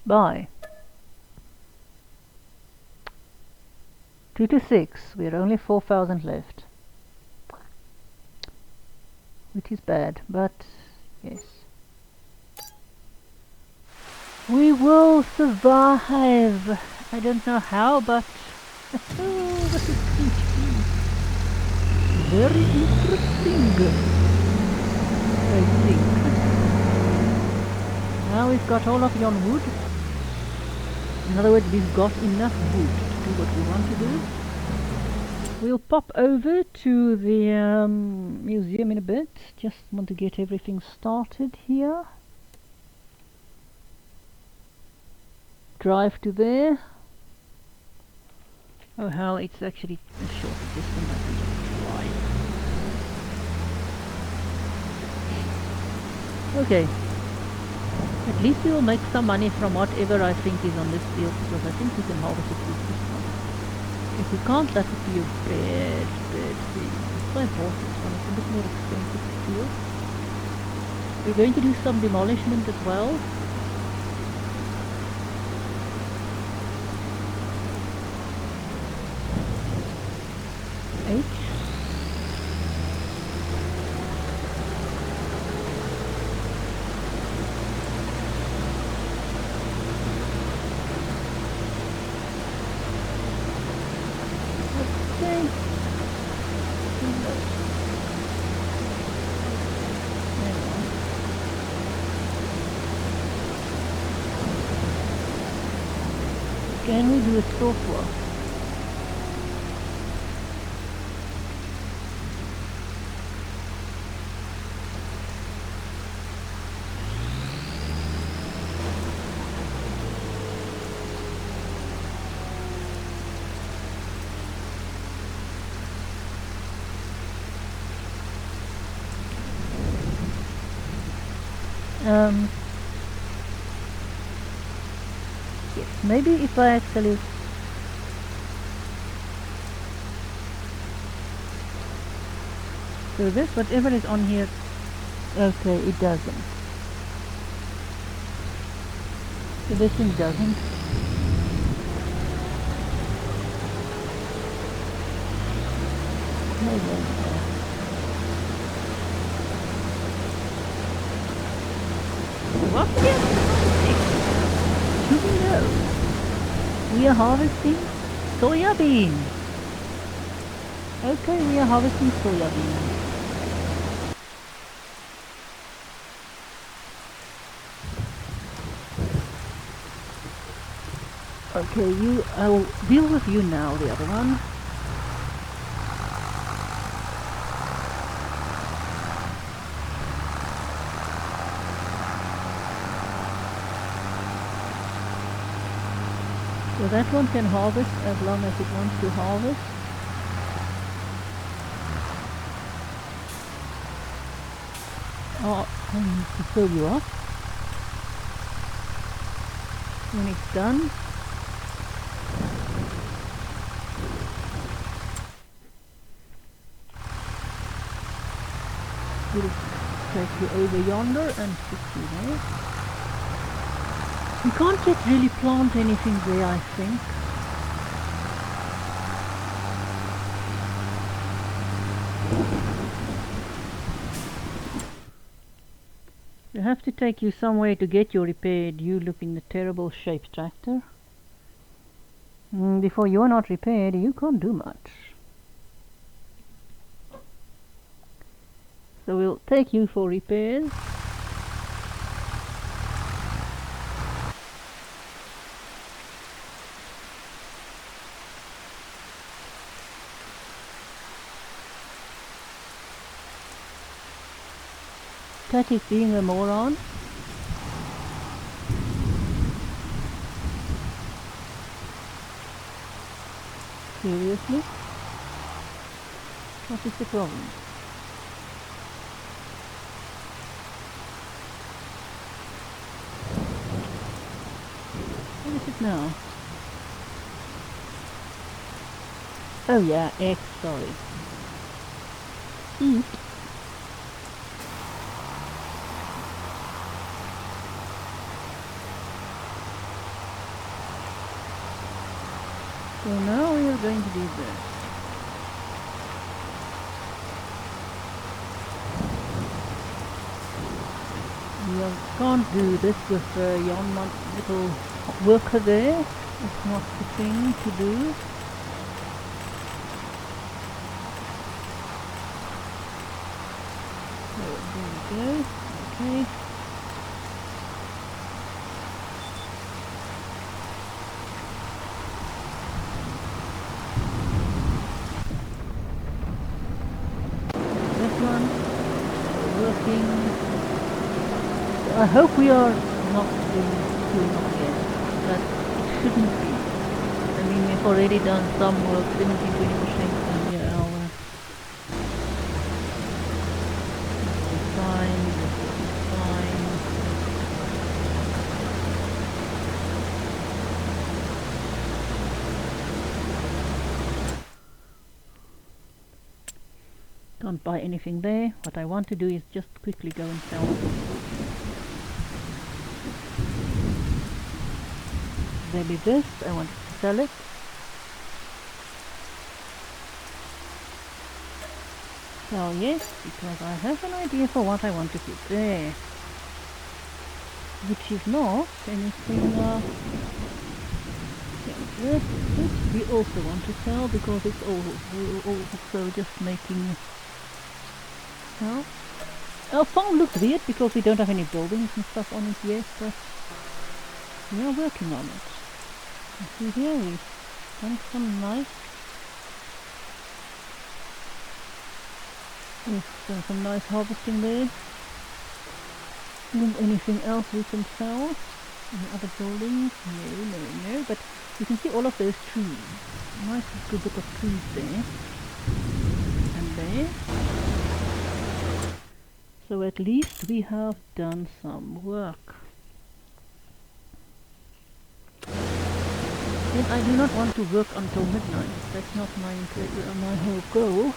Buy 2 to 6. We're only 4,000 left, which is bad, but yes, we will survive. I don't know how, but oh, this is very interesting, I think. Now we've got all of yon wood. In other words, we've got enough wood to do what we want to do. We'll pop over to the museum in a bit. Just want to get everything started here. Drive to there. Oh hell, it's actually a shorter distance. I can just drive. Okay. At least we will make some money from whatever I think is on this field, because I think we can harvest it with this one. If we can't, that would be a bad thing. If I bought this one, it's a bit more expensive to steal. We're going to do some demolishment as well. H. Okay. Can we do a stopwatch? Yes, maybe if I actually do this, whatever is on here, okay, it doesn't. So this thing doesn't. What do we know? We are harvesting soybean. Okay, we are harvesting soybean. Okay, I will deal with you now, the other one. So that one can harvest as long as it wants to harvest. Oh, I need to fill you up. When it's done, we'll take you over yonder and put you there. We can't yet really plant anything there, I think. I have to take you somewhere to get you repaired. You look in a terrible shape, tractor. Before you're not repaired, you can't do much. So we'll take you for repairs. That is being a moron. Seriously? What is the problem? What is it now? Oh yeah, X, sorry. Eat. So now we are going to do this. We can't do this with yon little worker there. It's not the thing to do. So there we go. Okay. This one working. So I hope we are not doing too long yet, but it shouldn't be. I mean, we've already done some work, 17-20%, and yeah, our fine, fine. Can't buy anything there. What I want to do is just quickly go and sell. Maybe this, I want to sell it. So yes, because I have an idea for what I want to put there. Which is not anything this we also want to sell because it's also just making our farm looks weird because we don't have any buildings and stuff on it yet, but we are working on it. You see here we've done some nice some nice harvesting there. Anything else we can sell? Any other buildings? No, but you can see all of those trees. Nice good bit of trees there. And there. So at least we have done some work. And I do not want to work until midnight. That's not my whole goal.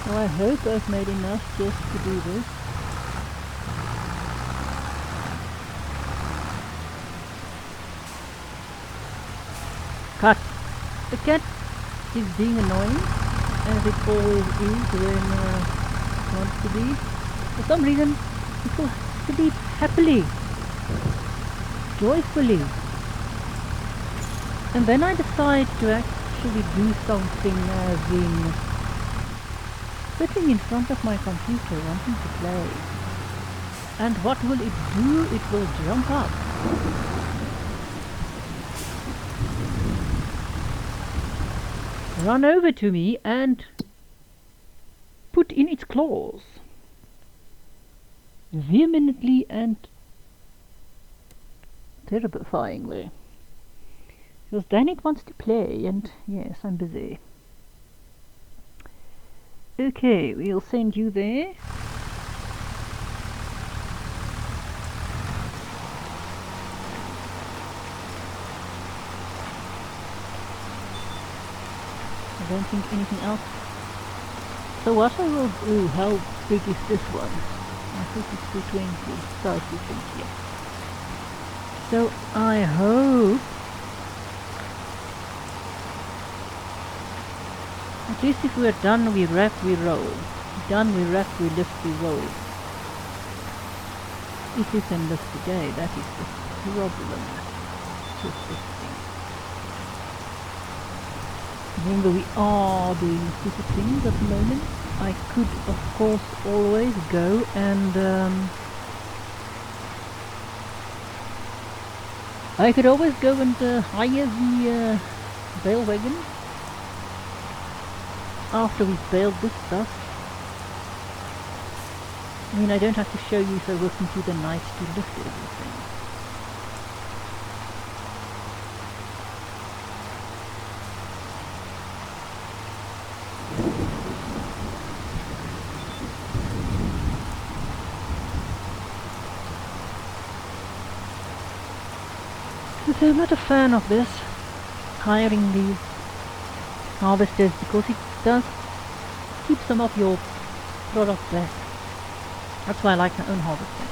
So I hope I've made enough just to do this. Cut! The cat is being annoying, as it always is when it wants to be. For some reason, it wants to be happily, joyfully. And then I decide to actually do something as in sitting in front of my computer wanting to play. And what will it do? It will jump up. Run over to me and put in its claws. Vehemently and terrifyingly. Because then it wants to play and yes, I'm busy. Okay, we'll send you there. I don't think anything else. So what I will do, how big is this one? I think it's 220, size 220, yeah. So I hope at least if we are done, we wrap, we roll. Done, we wrap, we lift, we roll. If you can lift today, that is the problem with this thing. Remember, we are doing stupid things at the moment. I could, of course, always go and I could always go and hire the bale wagon after we've baled this stuff. I mean, I don't have to show you if I work into the night to lift everything. So I'm not a fan of this, hiring these harvesters, because it does keep some of your product back. That's why I like my own harvester.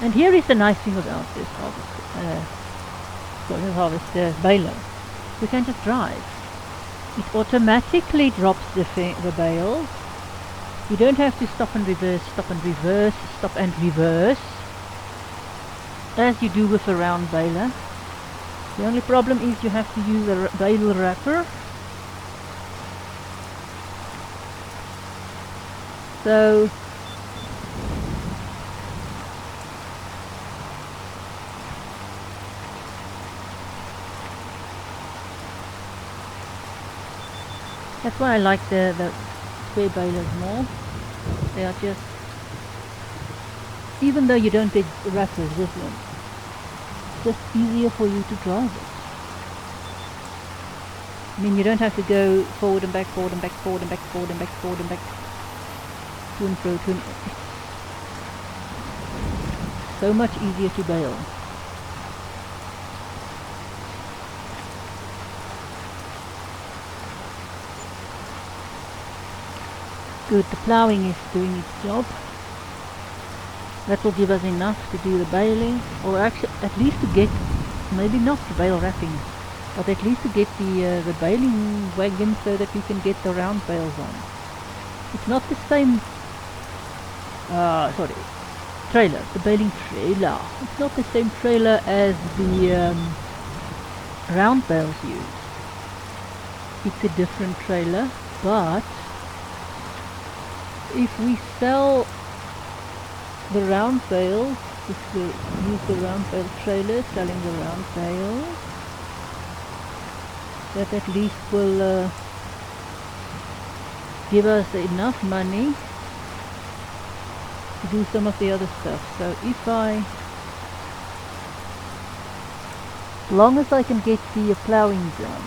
And here is the nice thing about this harvester baler. We can just drive. It automatically drops the bales You don't have to stop and reverse, stop and reverse, stop and reverse, as you do with a round baler. The only problem is you have to use a bale wrapper. So that's why I like the square balers more. They are just, even though you don't get wrappers with them, it's just easier for you to drive it. I mean, you don't have to go forward and back, forward and back, forward and back, forward and back, forward and back, to and fro, to and so much easier to bale. Good, the ploughing is doing its job. That will give us enough to do the baling, or actually at least to get, maybe not the bale wrapping, but at least to get the baling wagon so that we can get the round bales on. It's not the same, trailer, the baling trailer. It's not the same trailer as the round bales use. It's a different trailer, but if we sell the round bales, if we use the round bale trailer selling the round bales, that at least will give us enough money to do some of the other stuff. So if as long as I can get the ploughing done,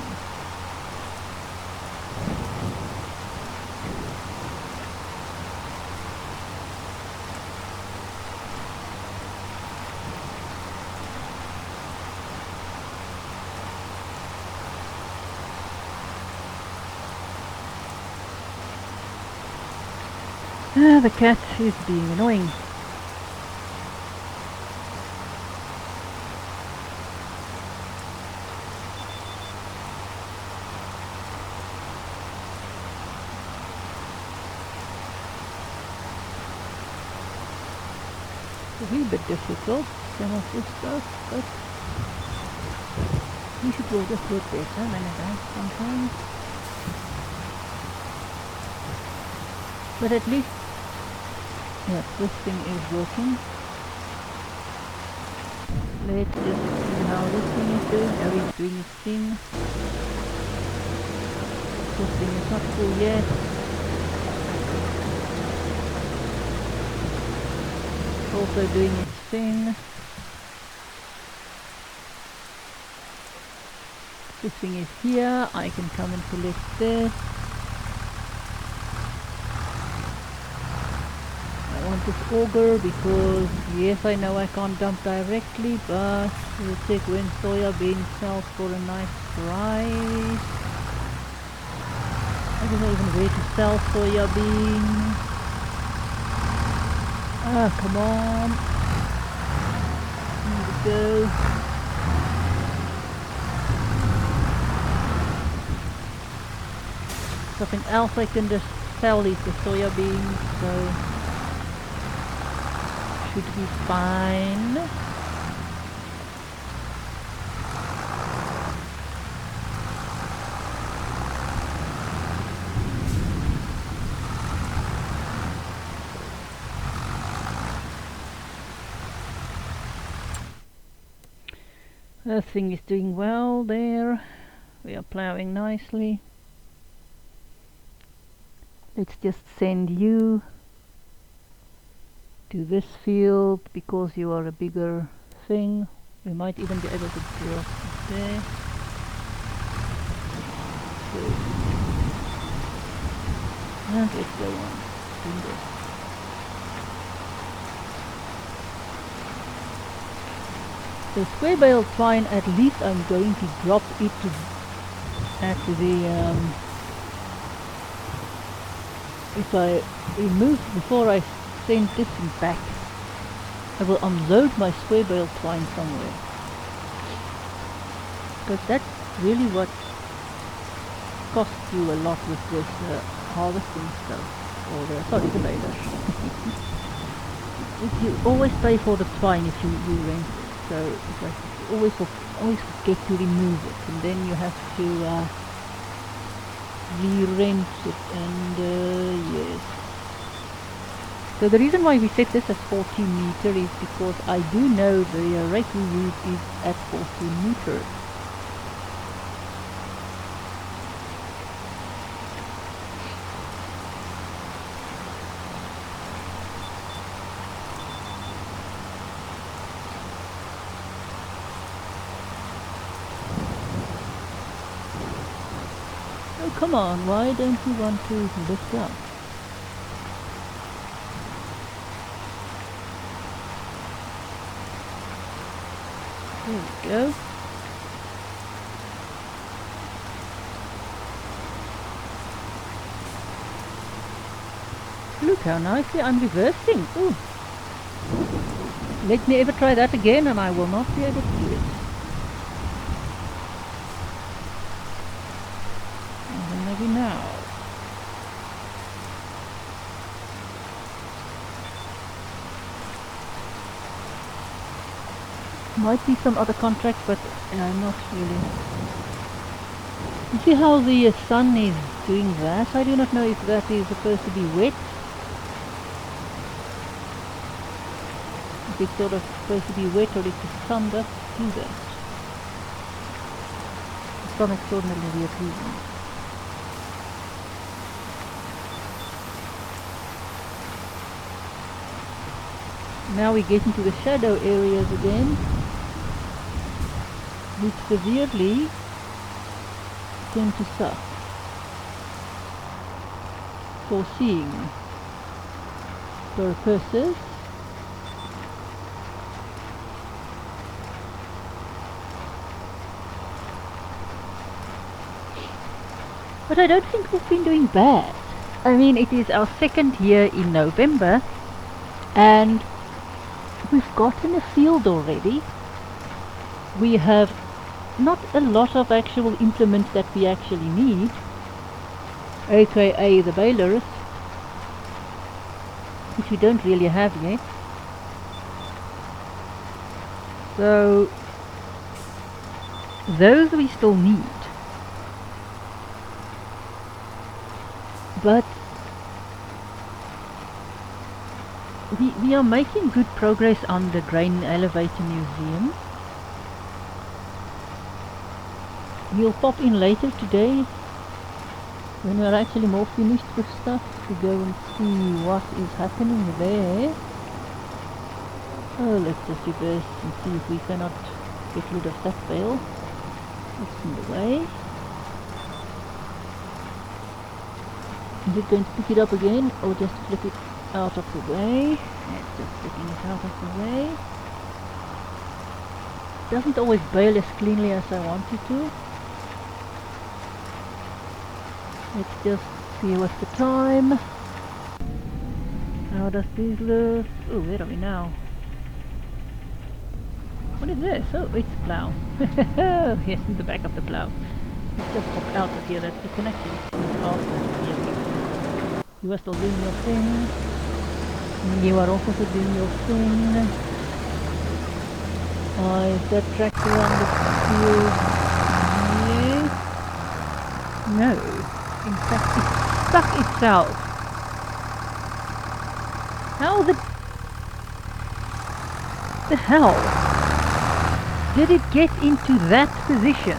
the cat is being annoying. It's a wee bit difficult, some of this stuff, but we should will just work better than it does sometimes. But at least, yes, this thing is working. Let's just see how this thing is doing. Now it's doing its thing. This thing is not full yet. Also doing its thing. This thing is here. I can come and collect this. I want this auger because, yes, I know I can't dump directly, but we'll check when soybean sells for a nice price. I don't know even where to sell soybean. Ah, come on. Here we go. Something else I can just sell is the soybeans, so should be fine. The thing is doing well there. We are ploughing nicely. Let's just send you to this field because you are a bigger thing. We might even be able to drop it there. So, and let's go on doing this. The square bale twine, at least I'm going to drop it at the if I remove before I send this thing back, I will unload my square bale twine somewhere, because that's really what costs you a lot with this harvesting stuff. or sorry, the baler. You always pay for the twine if you rent it, so it's like you always forget to remove it, and then you have to re-rent it, and yes. So the reason why we set this as 14 meter is because I do know the rake we use is at 14 meters. Oh, come on, why don't you want to lift up? There we go. Look how nicely I'm reversing. Ooh. Let me ever try that again and I will not be able to do it. And then maybe now. Might be some other contract, but not really. You see how the sun is doing that? I do not know if that is supposed to be wet. If it's sort of supposed to be wet, or if the sun does do that. For some extraordinarily weird reason. Now we get into the shadow areas again, which severely tend to suck for seeing purposes. But I don't think we've been doing bad. I mean, it is our second year in November, and we've gotten a field already. We have not a lot of actual implements that we actually need, aka the balers, which we don't really have yet. So those we still need. But we are making good progress on the grain elevator museum. We'll pop in later today when we're actually more finished with stuff to go and see what is happening there. Oh, let's just reverse and see if we cannot get rid of that bale. It's in the way. Is it going to pick it up again, or just flip it out of the way? It's just flipping it out of the way. It doesn't always bale as cleanly as I want it to. Let's just see what's the time. How does this look? Oh, where are we now? What is this? Oh, it's the plough. Yes, in the back of the plough. Let's just pop out of here that we can actually see after here. You are still doing your thing. You are also doing your thing. Is that tractor on the field? Yes. No. In fact, it stuck itself. How the hell did it get into that position?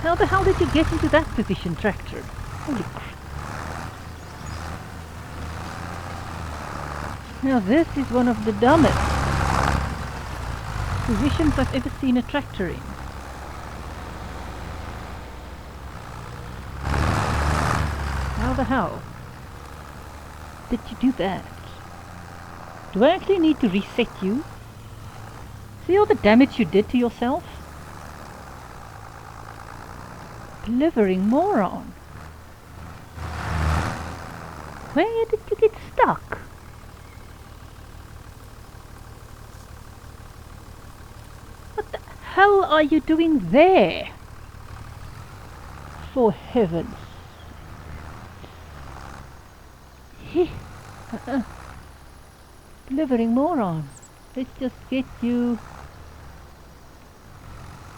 How the hell did you get into that position, tractor? Holy crap. Now this is one of the dumbest positions I've ever seen a tractor in. How the hell did you do that? Do I actually need to reset you? See all the damage you did to yourself? Delivering moron. Where did you get stuck? What the hell are you doing there? For heavens. Delivering moron. Let's just get you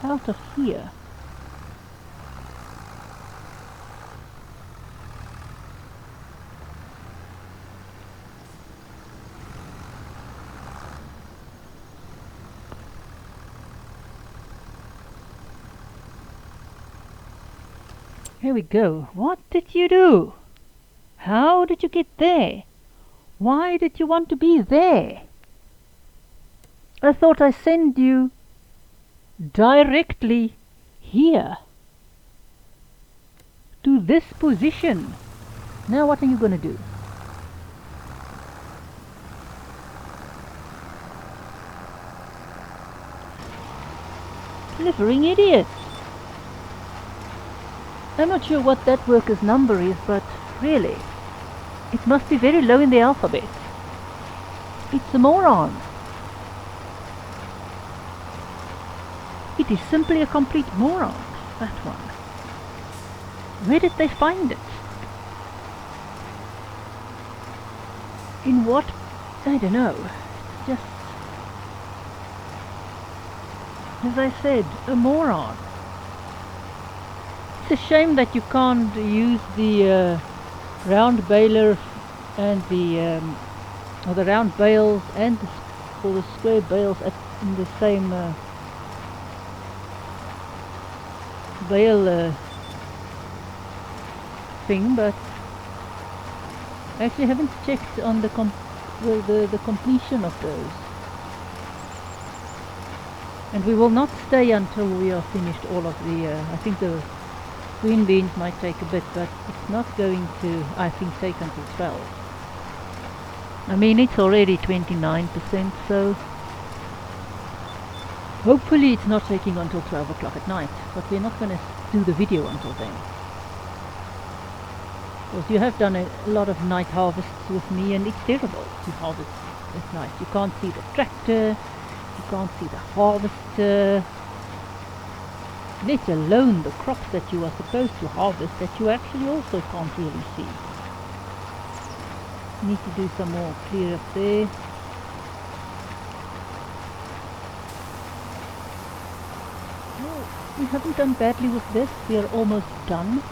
out of here. Here we go. What did you do? How did you get there? Why did you want to be there? I thought I sent you directly here to this position. Now what are you going to do? Delivering idiot. I'm not sure what that worker's number is, but really, it must be very low in the alphabet. It's a moron. It is simply a complete moron, that one. Where did they find it? In what? I don't know. It's just, as I said, a moron. It's a shame that you can't use the round baler and the or the round bales and or the square bales in the same bale thing, but I actually haven't checked on the completion of those. And we will not stay until we are finished all of the I think the green beans might take a bit, but it's not going to, I think, take until 12. I mean, it's already 29%, so hopefully it's not taking until 12 o'clock at night, but we're not going to do the video until then. Because you have done a lot of night harvests with me, and it's terrible to harvest at night. You can't see the tractor, you can't see the harvester, let alone the crops that you are supposed to harvest that you actually also can't really see. Need to do some more clear up there. Well, we haven't done badly with this. We are almost done.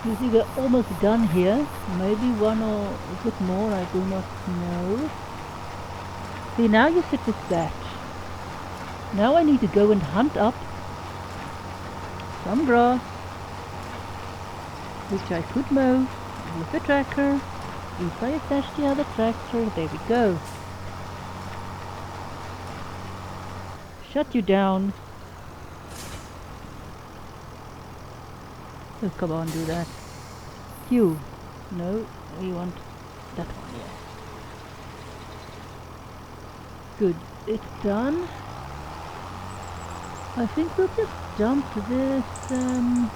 You see, we're almost done here. Maybe one or a bit more, I do not know. See, now you sit with that. Now I need to go and hunt up some grass, which I could mow with the tractor. If I attach the other tractor, there we go. Shut you down. Oh, come on, do that. Q. No, we want that one, yes. Good, it's done. I think we'll just dump this, and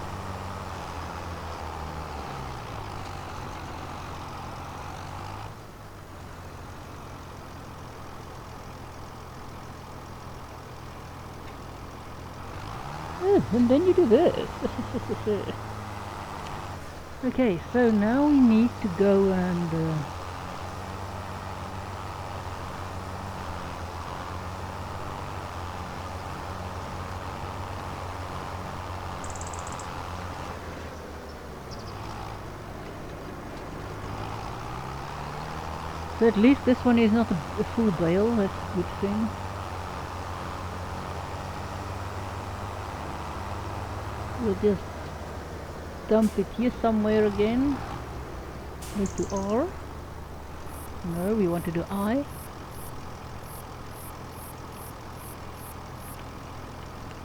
then you do this. Okay, so now we need to go and so at least this one is not a full bale, that's a good thing. We'll just dump it here somewhere again. Let's do R. No, we want to do I.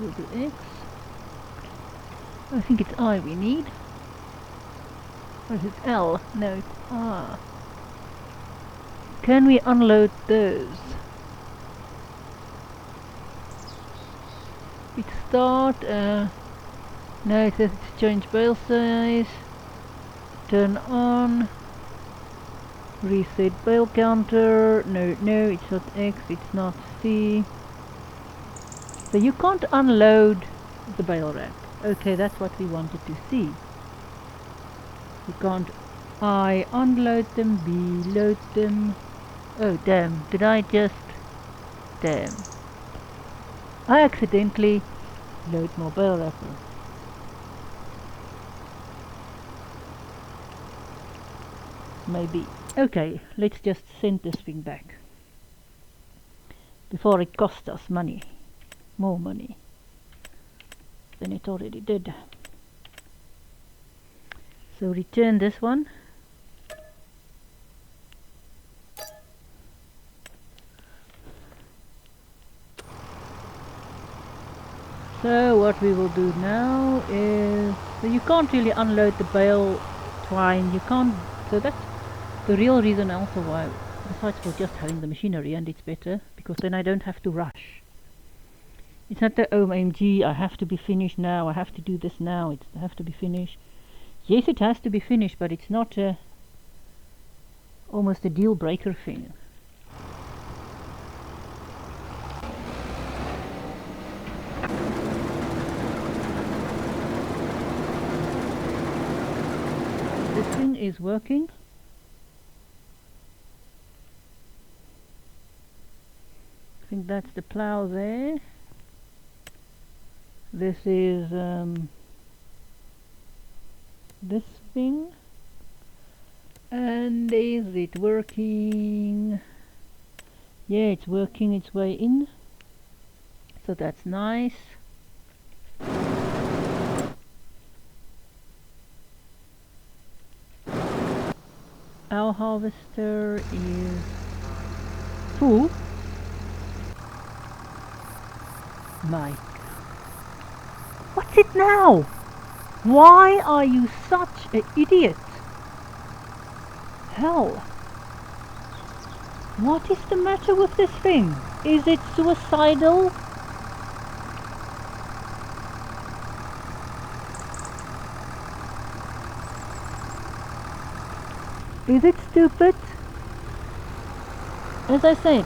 We'll do X. I think it's I we need. Or is it L? No, it's R. Can we unload those? start. No, it says it's change bale size. Turn on. Reset bale counter. No, no, it's not X, it's not C. So you can't unload the bale rack. Okay, that's what we wanted to see. You can't I unload them, B load them. Oh damn, did I just... Damn. I accidentally load more bale wrapper. Maybe. Okay, let's just send this thing back. Before it costs us money. More money than it already did. So return this one. So what we will do now is... So you can't really unload the bale twine. You can't... So that's the real reason also why, besides for just having the machinery, and it's better, because then I don't have to rush. It's not the OMG, I have to be finished now, I have to do this now, it's have to be finished. Yes, it has to be finished, but it's not almost a deal breaker thing. This thing is working. I think that's the plough there. This is this thing. And is it working? Yeah, it's working its way in. So that's nice. Our harvester is full. Mike. What's it now? Why are you such an idiot? Hell. What is the matter with this thing? Is it suicidal? Is it stupid? As I said,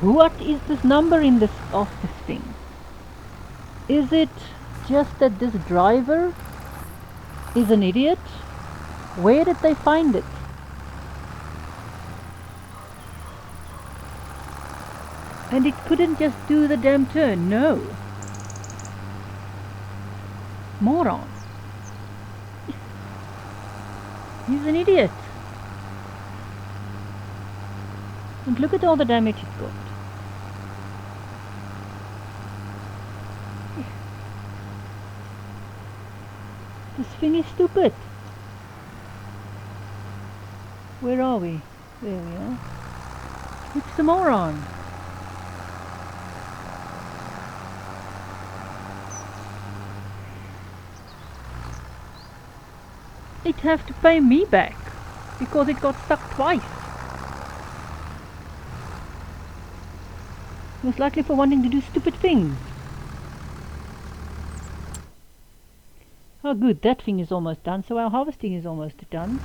what is this number in this of this thing? Is it just that this driver is an idiot? Where did they find it? And it couldn't just do the damn turn, no. Moron. He's an idiot. And look at all the damage it got. This thing is stupid. Where are we? There we are. It's the moron. It have to pay me back because it got stuck twice. Most likely for wanting to do stupid things. Oh good, that thing is almost done, so our harvesting is almost done.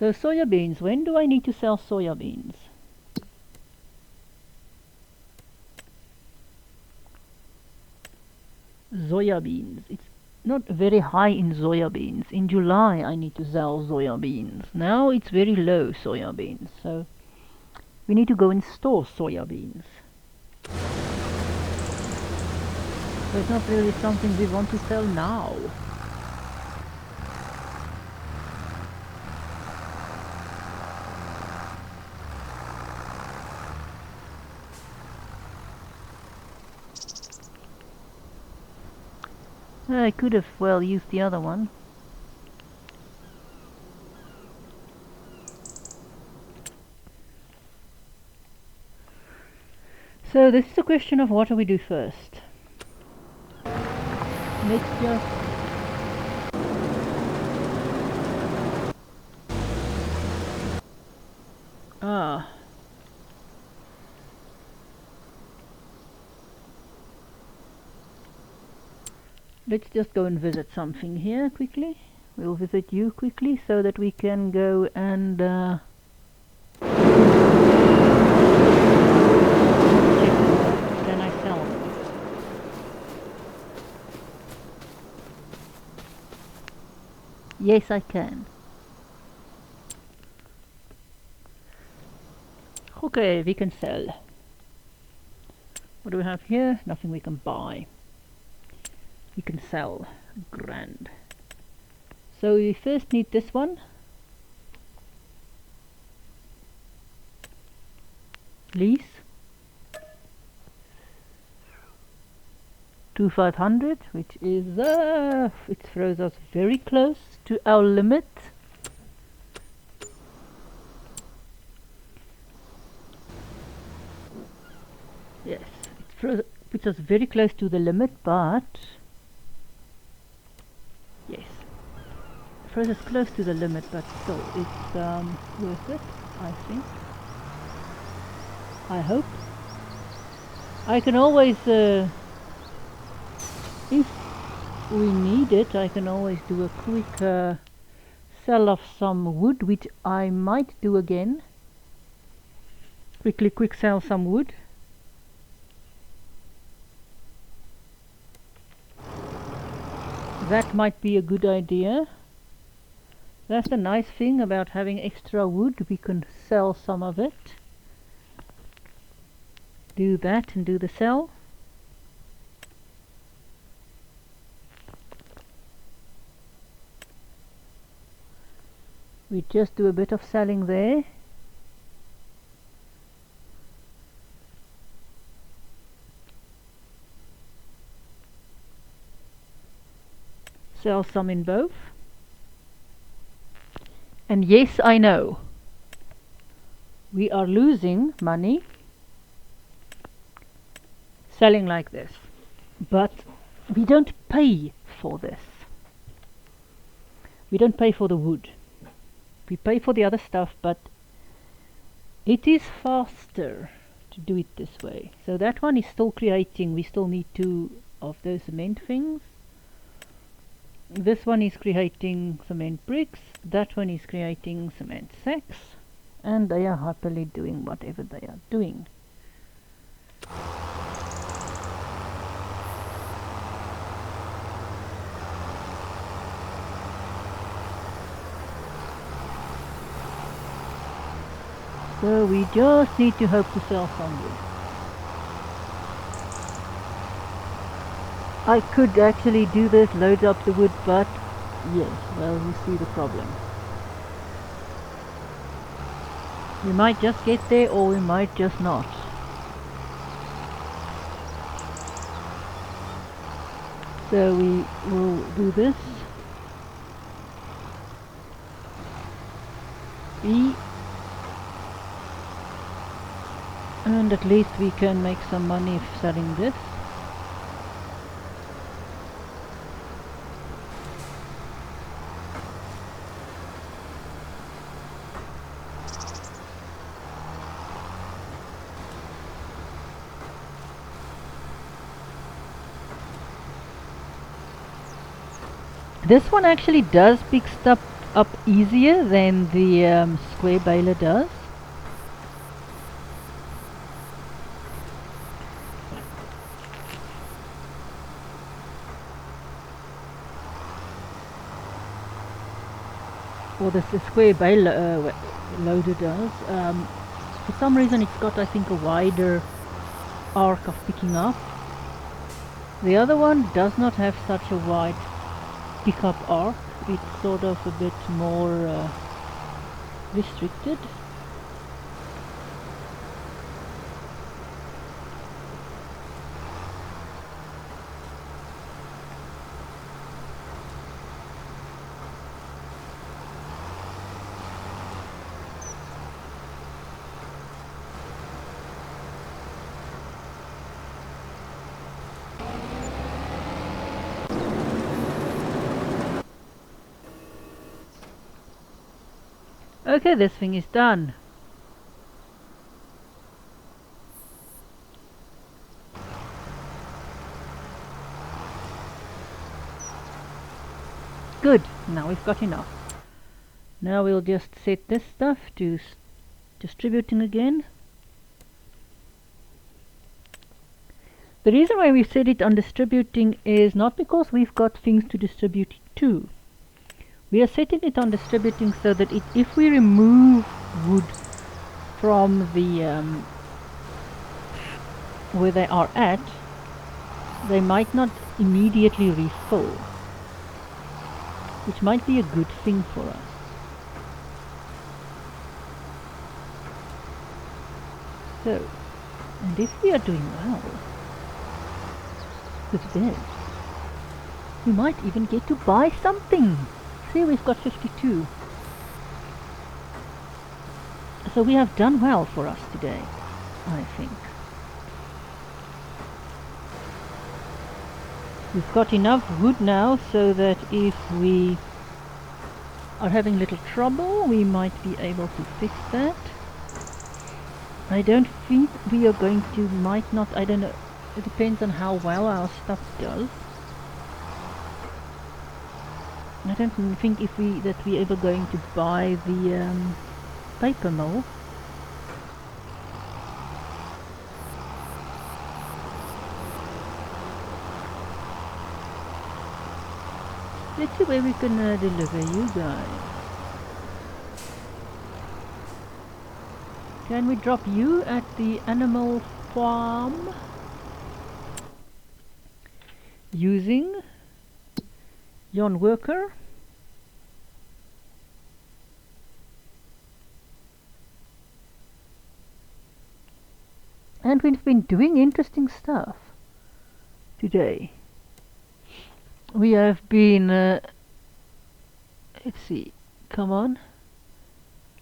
So soybeans, when do I need to sell soybeans? Soybeans. It's not very high in soybeans. In July I need to sell soybeans. Now it's very low soybeans. So we need to go and store soybeans. So it's not really something we want to sell now. I could have, well, used the other one. So this is a question of what do we do first? let's just let's just go and visit something here quickly. We'll visit you quickly so that we can go and check. Can I sell? Yes, I can. Okay, we can sell. What do we have here? Nothing we can buy. We can sell. Grand. So we first need this one. Please. 2500, which is it throws us very close to our limit. Yes, it puts us very close to the limit, but yes, it throws us close to the limit, but still, it's worth it, I think. I hope. I can always, if we need it, I can always do a quick sell off some wood, which I might do again. Quick sell some wood. That might be a good idea. That's the nice thing about having extra wood. We can sell some of it. Do that and do the sell. We just do a bit of selling there. Sell some in both. And yes, I know we are losing money selling like this, but we don't pay for this. We don't pay for the wood. We pay for the other stuff, but it is faster to do it this way. So that one is still creating. We still need 2 of those cement things. This one is creating cement bricks, that one is creating cement sacks, and they are happily doing whatever they are doing. So we just need to hope to sell some wood. I could actually do this, load up the wood, but yes, well, you see the problem. We might just get there, or we might just not. So we will do this. And at least we can make some money selling this. This one actually does pick stuff up easier than the square baler does. Or the square baler loader does. For some reason it's got, I think, a wider arc of picking up. The other one does not have such a wide pickup arc. It's sort of a bit more restricted. Okay, this thing is done. Good, now we've got enough. Now we'll just set this stuff to distributing again. The reason why we've set it on distributing is not because we've got things to distribute to. We are setting it on distributing so that if we remove wood from the where they are at, they might not immediately refill, which might be a good thing for us. So, and if we are doing well with this, we might even get to buy something. See, we've got 52. So we have done well for us today, I think. We've got enough wood now so that if we are having little trouble, we might be able to fix that. I don't think we are going to, might not, I don't know, it depends on how well our stuff does. I don't think that we're ever going to buy the paper mill. Let's see where we can deliver you guys. Can we drop you at the animal farm using yon worker? And we've been doing interesting stuff today. We have been, let's see, come on.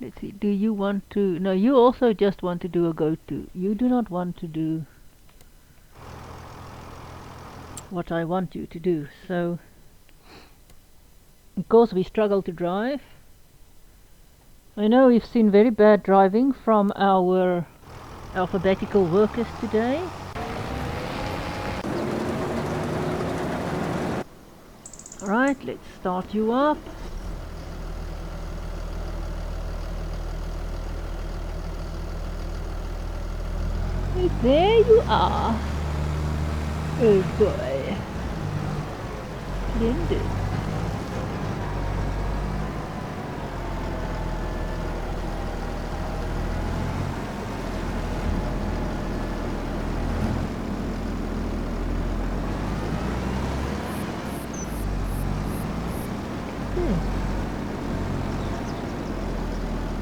Let's see, do you want to, no, you also just want to do a go-to. You do not want to do what I want you to do. So, of course we struggle to drive. I know we've seen very bad driving from our alphabetical workers today. Alright, let's start you up. There you are. Oh boy. Splendid.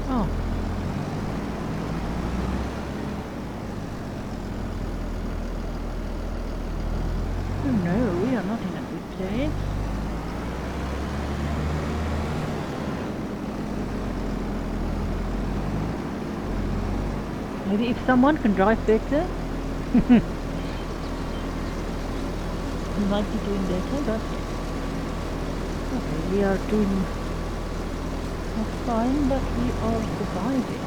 Oh. Oh no, we are not in a good place. Maybe if someone can drive better, we might be doing better, but okay, we are doing not fine, but we are surviving.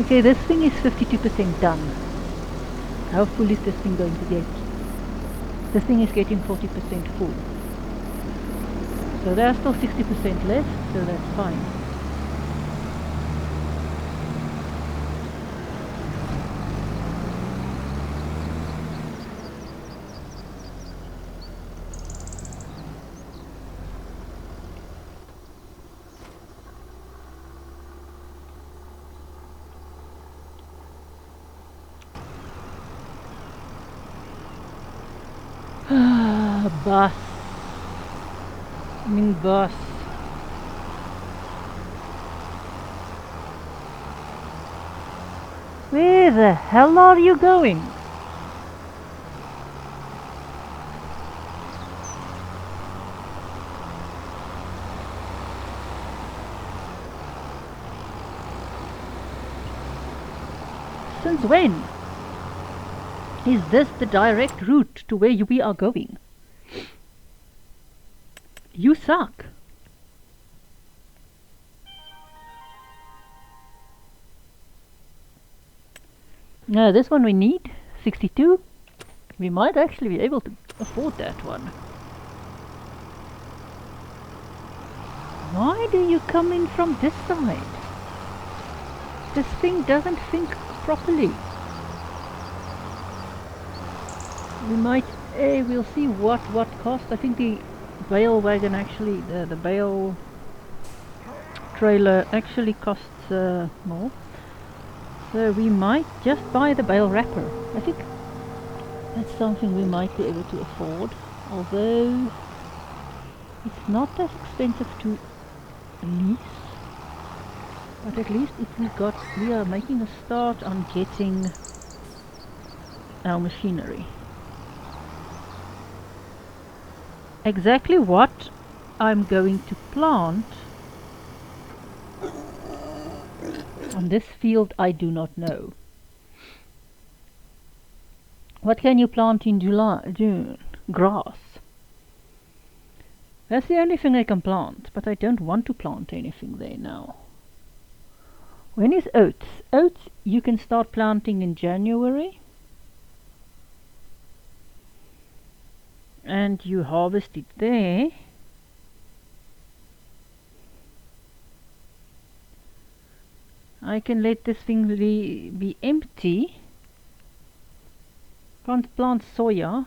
Okay, this thing is 52% done. How full is this thing going to get? This thing is getting 40% full. So there's still 60% left, so that's fine. Bus. I mean bus. Where the hell are you going? Since when? Is this the direct route to where we are going? You suck. Now this one we need 62. We might actually be able to afford that one. Why do you come in from this side? This thing doesn't think properly. We might, we'll see what cost. I think the bale wagon actually, the bale trailer actually costs more. So we might just buy the bale wrapper. I think that's something we might be able to afford. Although it's not as expensive to lease. But at least if we are making a start on getting our machinery. Exactly what I'm going to plant on this field I do not know. What can you plant in June? Grass. That's the only thing I can plant, but I don't want to plant anything there now. When is oats? Oats you can start planting in January. And you harvest it there. I can let this thing be empty. Can't plant soya.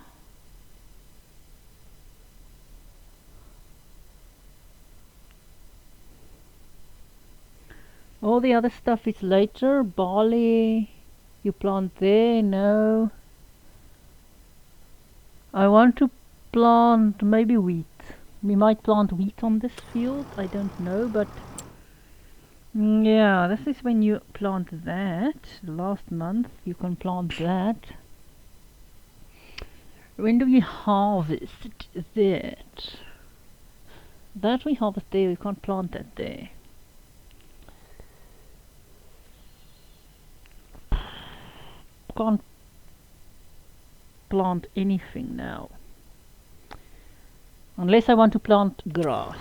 All the other stuff is later. Barley, you plant there, no. I want to plant maybe wheat. We might plant wheat on this field, I don't know, but yeah, this is when you plant that. Last month you can plant that. When do we harvest that? That we harvest there, we can't plant that there. Can't plant anything now. Unless I want to plant grass.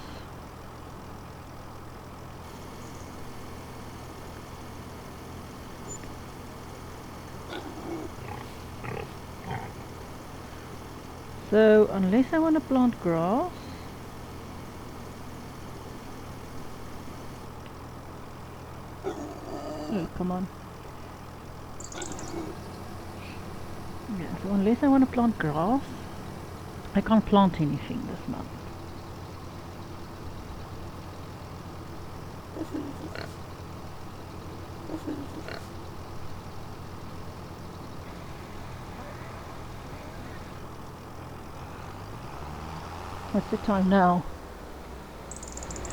So, unless I want to plant grass, oh, come on. Yeah, so unless I want to plant grass, I can't plant anything this month. What's the time now?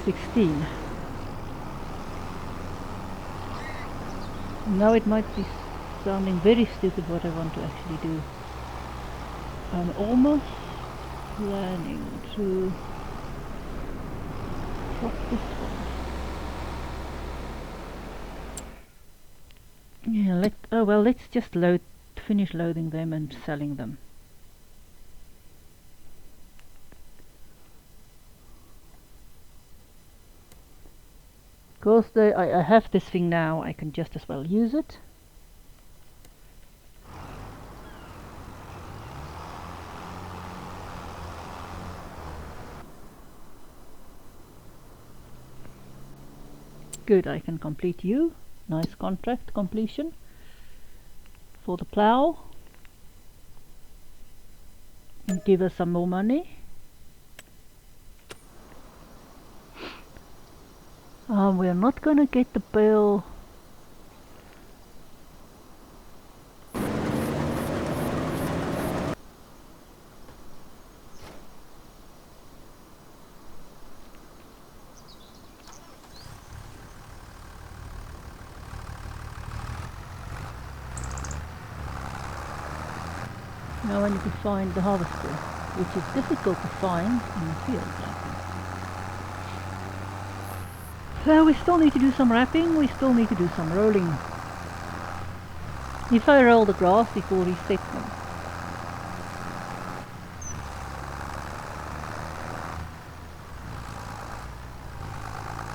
16. Now it might be sounding very stupid what I want to actually do. I'm almost planning to drop this one. Yeah, let's just finish loading them and selling them. Because I have this thing now, I can just as well use it. Good, I can complete you. Nice contract completion for the plough. And give us some more money. We're not gonna get the bale. Now I need to find the harvester, which is difficult to find in the field. So we still need to do some wrapping, we still need to do some rolling. If I roll the grass, it will reset them.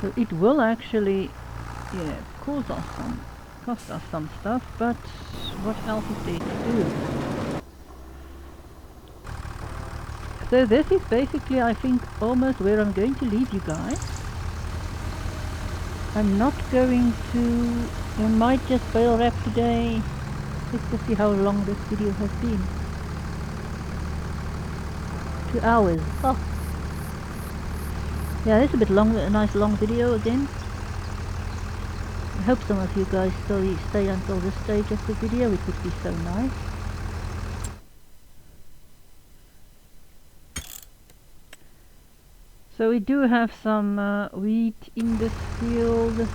So it will actually, yeah, cause us some cost us some stuff, but what else is there to do? So this is basically, I think, almost where I'm going to leave you guys. I'm not going to... I might just bale wrap today. Let's just see how long this video has been. 2 hours. Oh. Yeah, it's a bit long, a nice long video again. I hope some of you guys stay until this stage of the video. It would be so nice. So we do have some wheat in this field.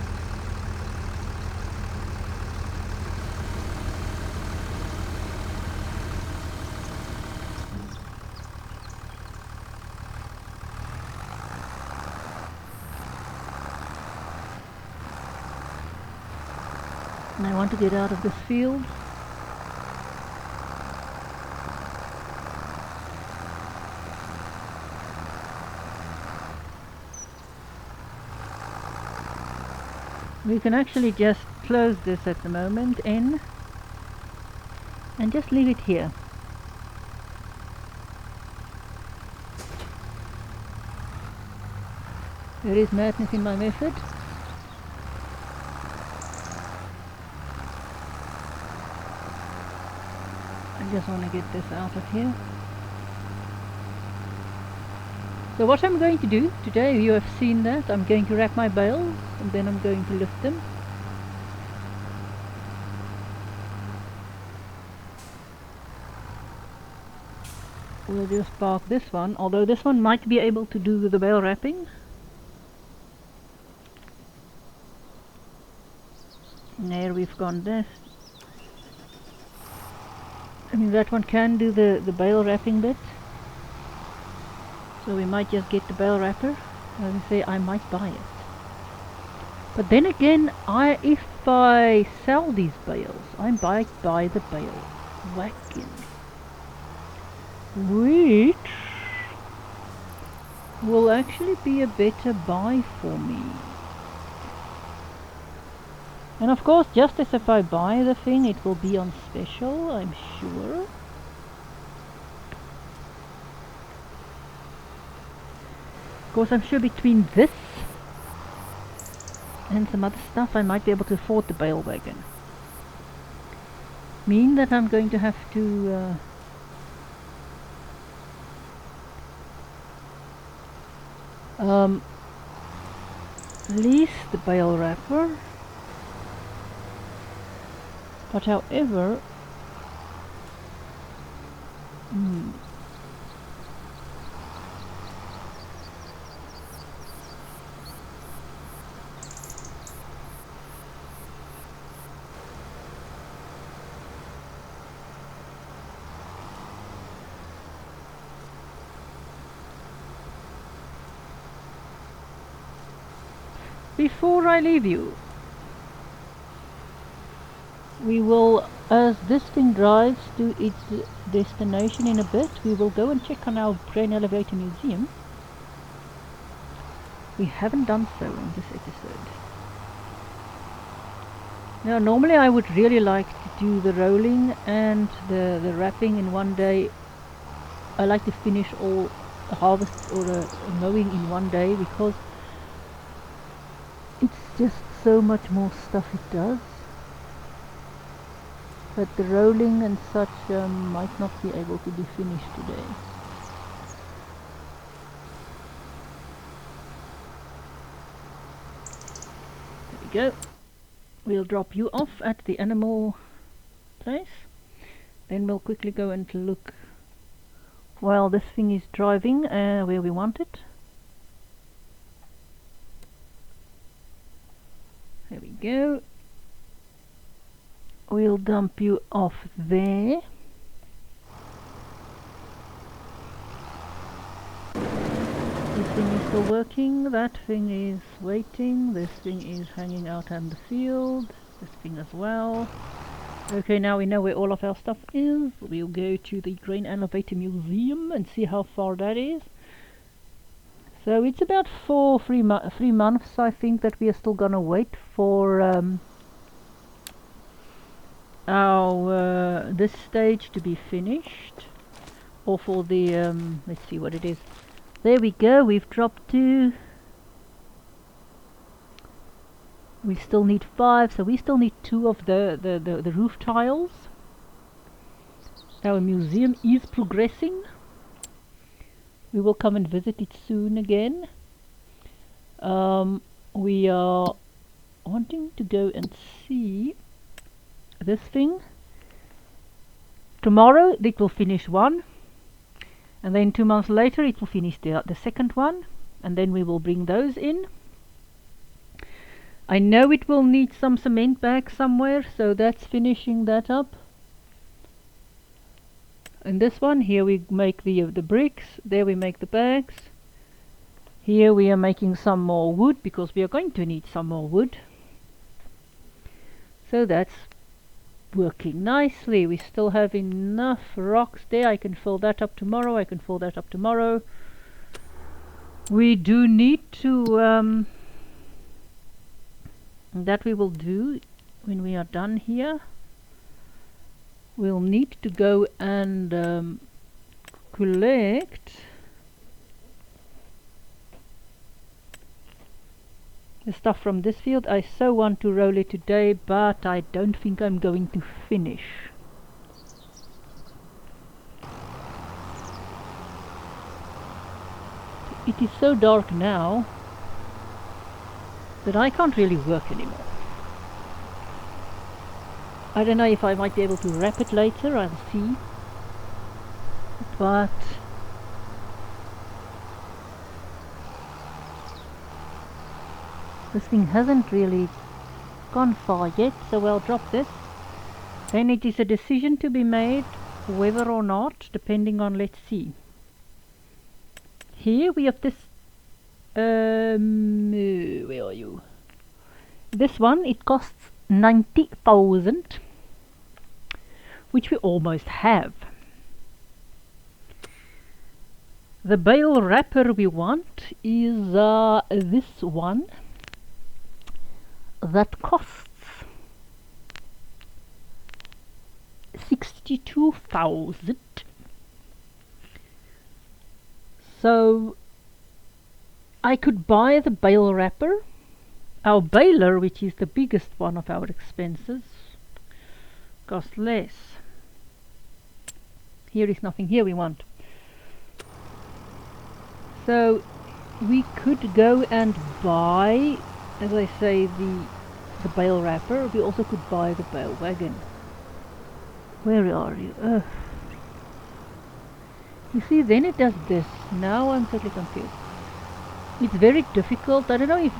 And I want to get out of this field. We can actually just close this at the moment and just leave it here. There is madness in my method. I just want to get this out of here. So what I'm going to do today, you have seen that, I'm going to wrap my bales and then I'm going to lift them. We'll just park this one, although this one might be able to do the bale wrapping. There we've gone this. I mean that one can do the bale wrapping bit. So we might just get the bale wrapper. As I say, I might buy it. But then again, if I sell these bales, I might buy the bale wagon, which will actually be a better buy for me. And of course, just as if I buy the thing, it will be on special, I'm sure. Of course, I'm sure between this and some other stuff I might be able to afford the bale wagon. Mean that I'm going to have to lease the bale wrapper. But however, before I leave you, we will, as this thing drives to its destination in a bit, we will go and check on our grain elevator museum. We haven't done so in this episode. Now normally I would really like to do the rolling and the wrapping in one day. I like to finish all a harvest or a mowing in one day because it's just so much more stuff it does. But the rolling and such might not be able to be finished today. There we go. We'll drop you off at the animal place. Then we'll quickly go and look while this thing is driving where we want it. There we go. We'll dump you off there. This thing is still working, that thing is waiting, this thing is hanging out in the field, this thing as well. Okay, now we know where all of our stuff is. We'll go to the Grain Elevator Museum and see how far that is. So it's about 3 months, I think, that we are still gonna wait for our this stage to be finished, or for the let's see what it is. There we go, we've dropped 2. We still need 5, so we still need 2 of the roof tiles. Our museum is progressing. We will come and visit it soon again. We are wanting to go and see this thing. Tomorrow it will finish 1, and then 2 months later it will finish the second one, and then we will bring those in. I know it will need some cement bags somewhere, so that's finishing that up. And this one here we make the bricks, there we make the bags. Here we are making some more wood, because we are going to need some more wood. So that's working nicely. We still have enough rocks there. I can fill that up tomorrow. I can fill that up tomorrow. We do need to that we will do when we are done here. We'll need to go and collect the stuff from this field. I so want to roll it today, but I don't think I'm going to finish. It is so dark now that I can't really work anymore. I don't know if I might be able to wrap it later, I'll see. But this thing hasn't really gone far yet, so I'll drop this. Then it is a decision to be made whether or not, depending on, let's see. Here we have this where are you? This one, it costs 90,000, which we almost have. The bale wrapper we want is this one that costs 62,000. So I could buy the bale wrapper. Our baler, which is the biggest one of our expenses, costs less. Here is nothing here we want. So we could go and buy, as I say, the bale wrapper. We also could buy the bale wagon. Where are you? You see, then it does this. Now I'm totally confused. It's very difficult. I don't know if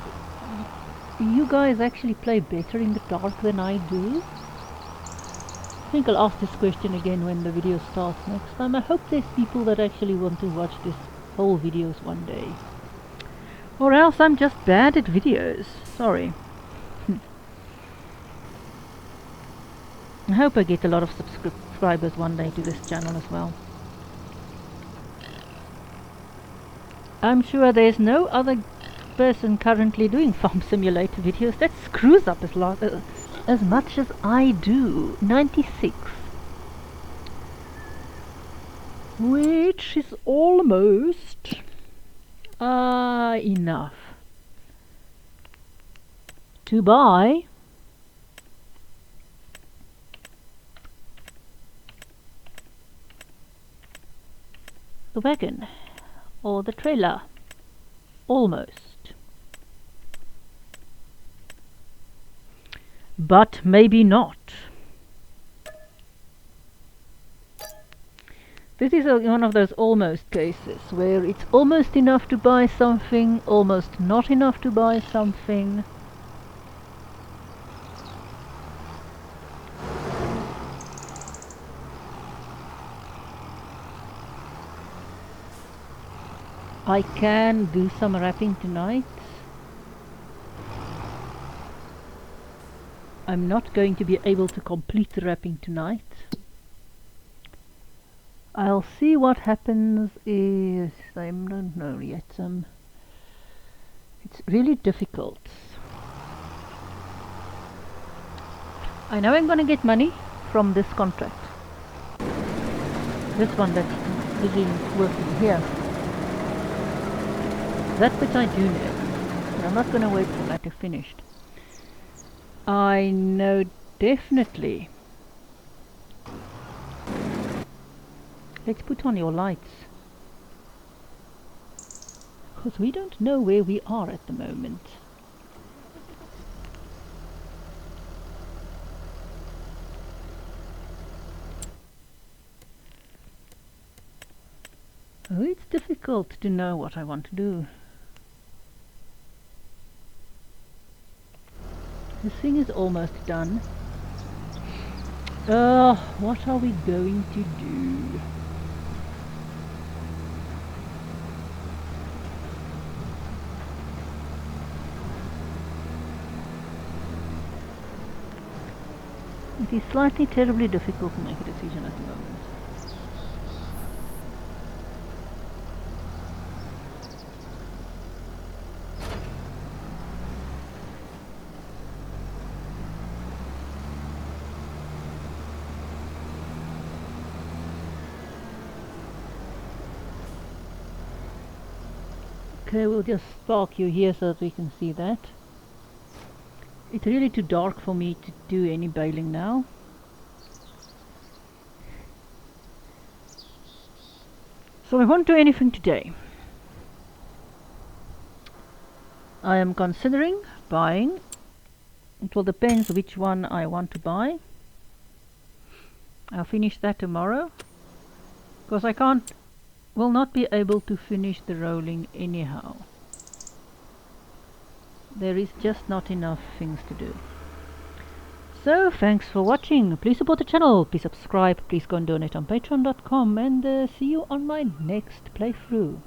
you guys actually play better in the dark than I do. I think I'll ask this question again when the video starts next time. I hope there's people that actually want to watch this whole videos one day. Or else I'm just bad at videos. Sorry. I hope I get a lot of subscribers one day to this channel as well. I'm sure there's no other person currently doing farm simulator videos that screws up as much as I do. 96, which is almost enough to buy the wagon or the trailer. Almost. But maybe not. This is one of those almost cases where it's almost enough to buy something, almost not enough to buy something. I can do some wrapping tonight. I'm not going to be able to complete the wrapping tonight. I'll see what happens. I don't know yet. It's really difficult. I know I'm gonna get money from this contract. This one that's busy working here. That bit I do know. But I'm not going to wait for that to finished. I know definitely. Let's put on your lights. Because we don't know where we are at the moment. Oh, it's difficult to know what I want to do. This thing is almost done. What are we going to do? It is slightly terribly difficult to make a decision at the moment. Okay, we'll just park you here so that we can see that. It's really too dark for me to do any baling now. So I won't do anything today. I am considering buying. It will depend which one I want to buy. I'll finish that tomorrow. Because I will not be able to finish the rolling anyhow. There is just not enough things to do. So, thanks for watching. Please support the channel. Please subscribe. Please go and donate on patreon.com. And see you on my next playthrough.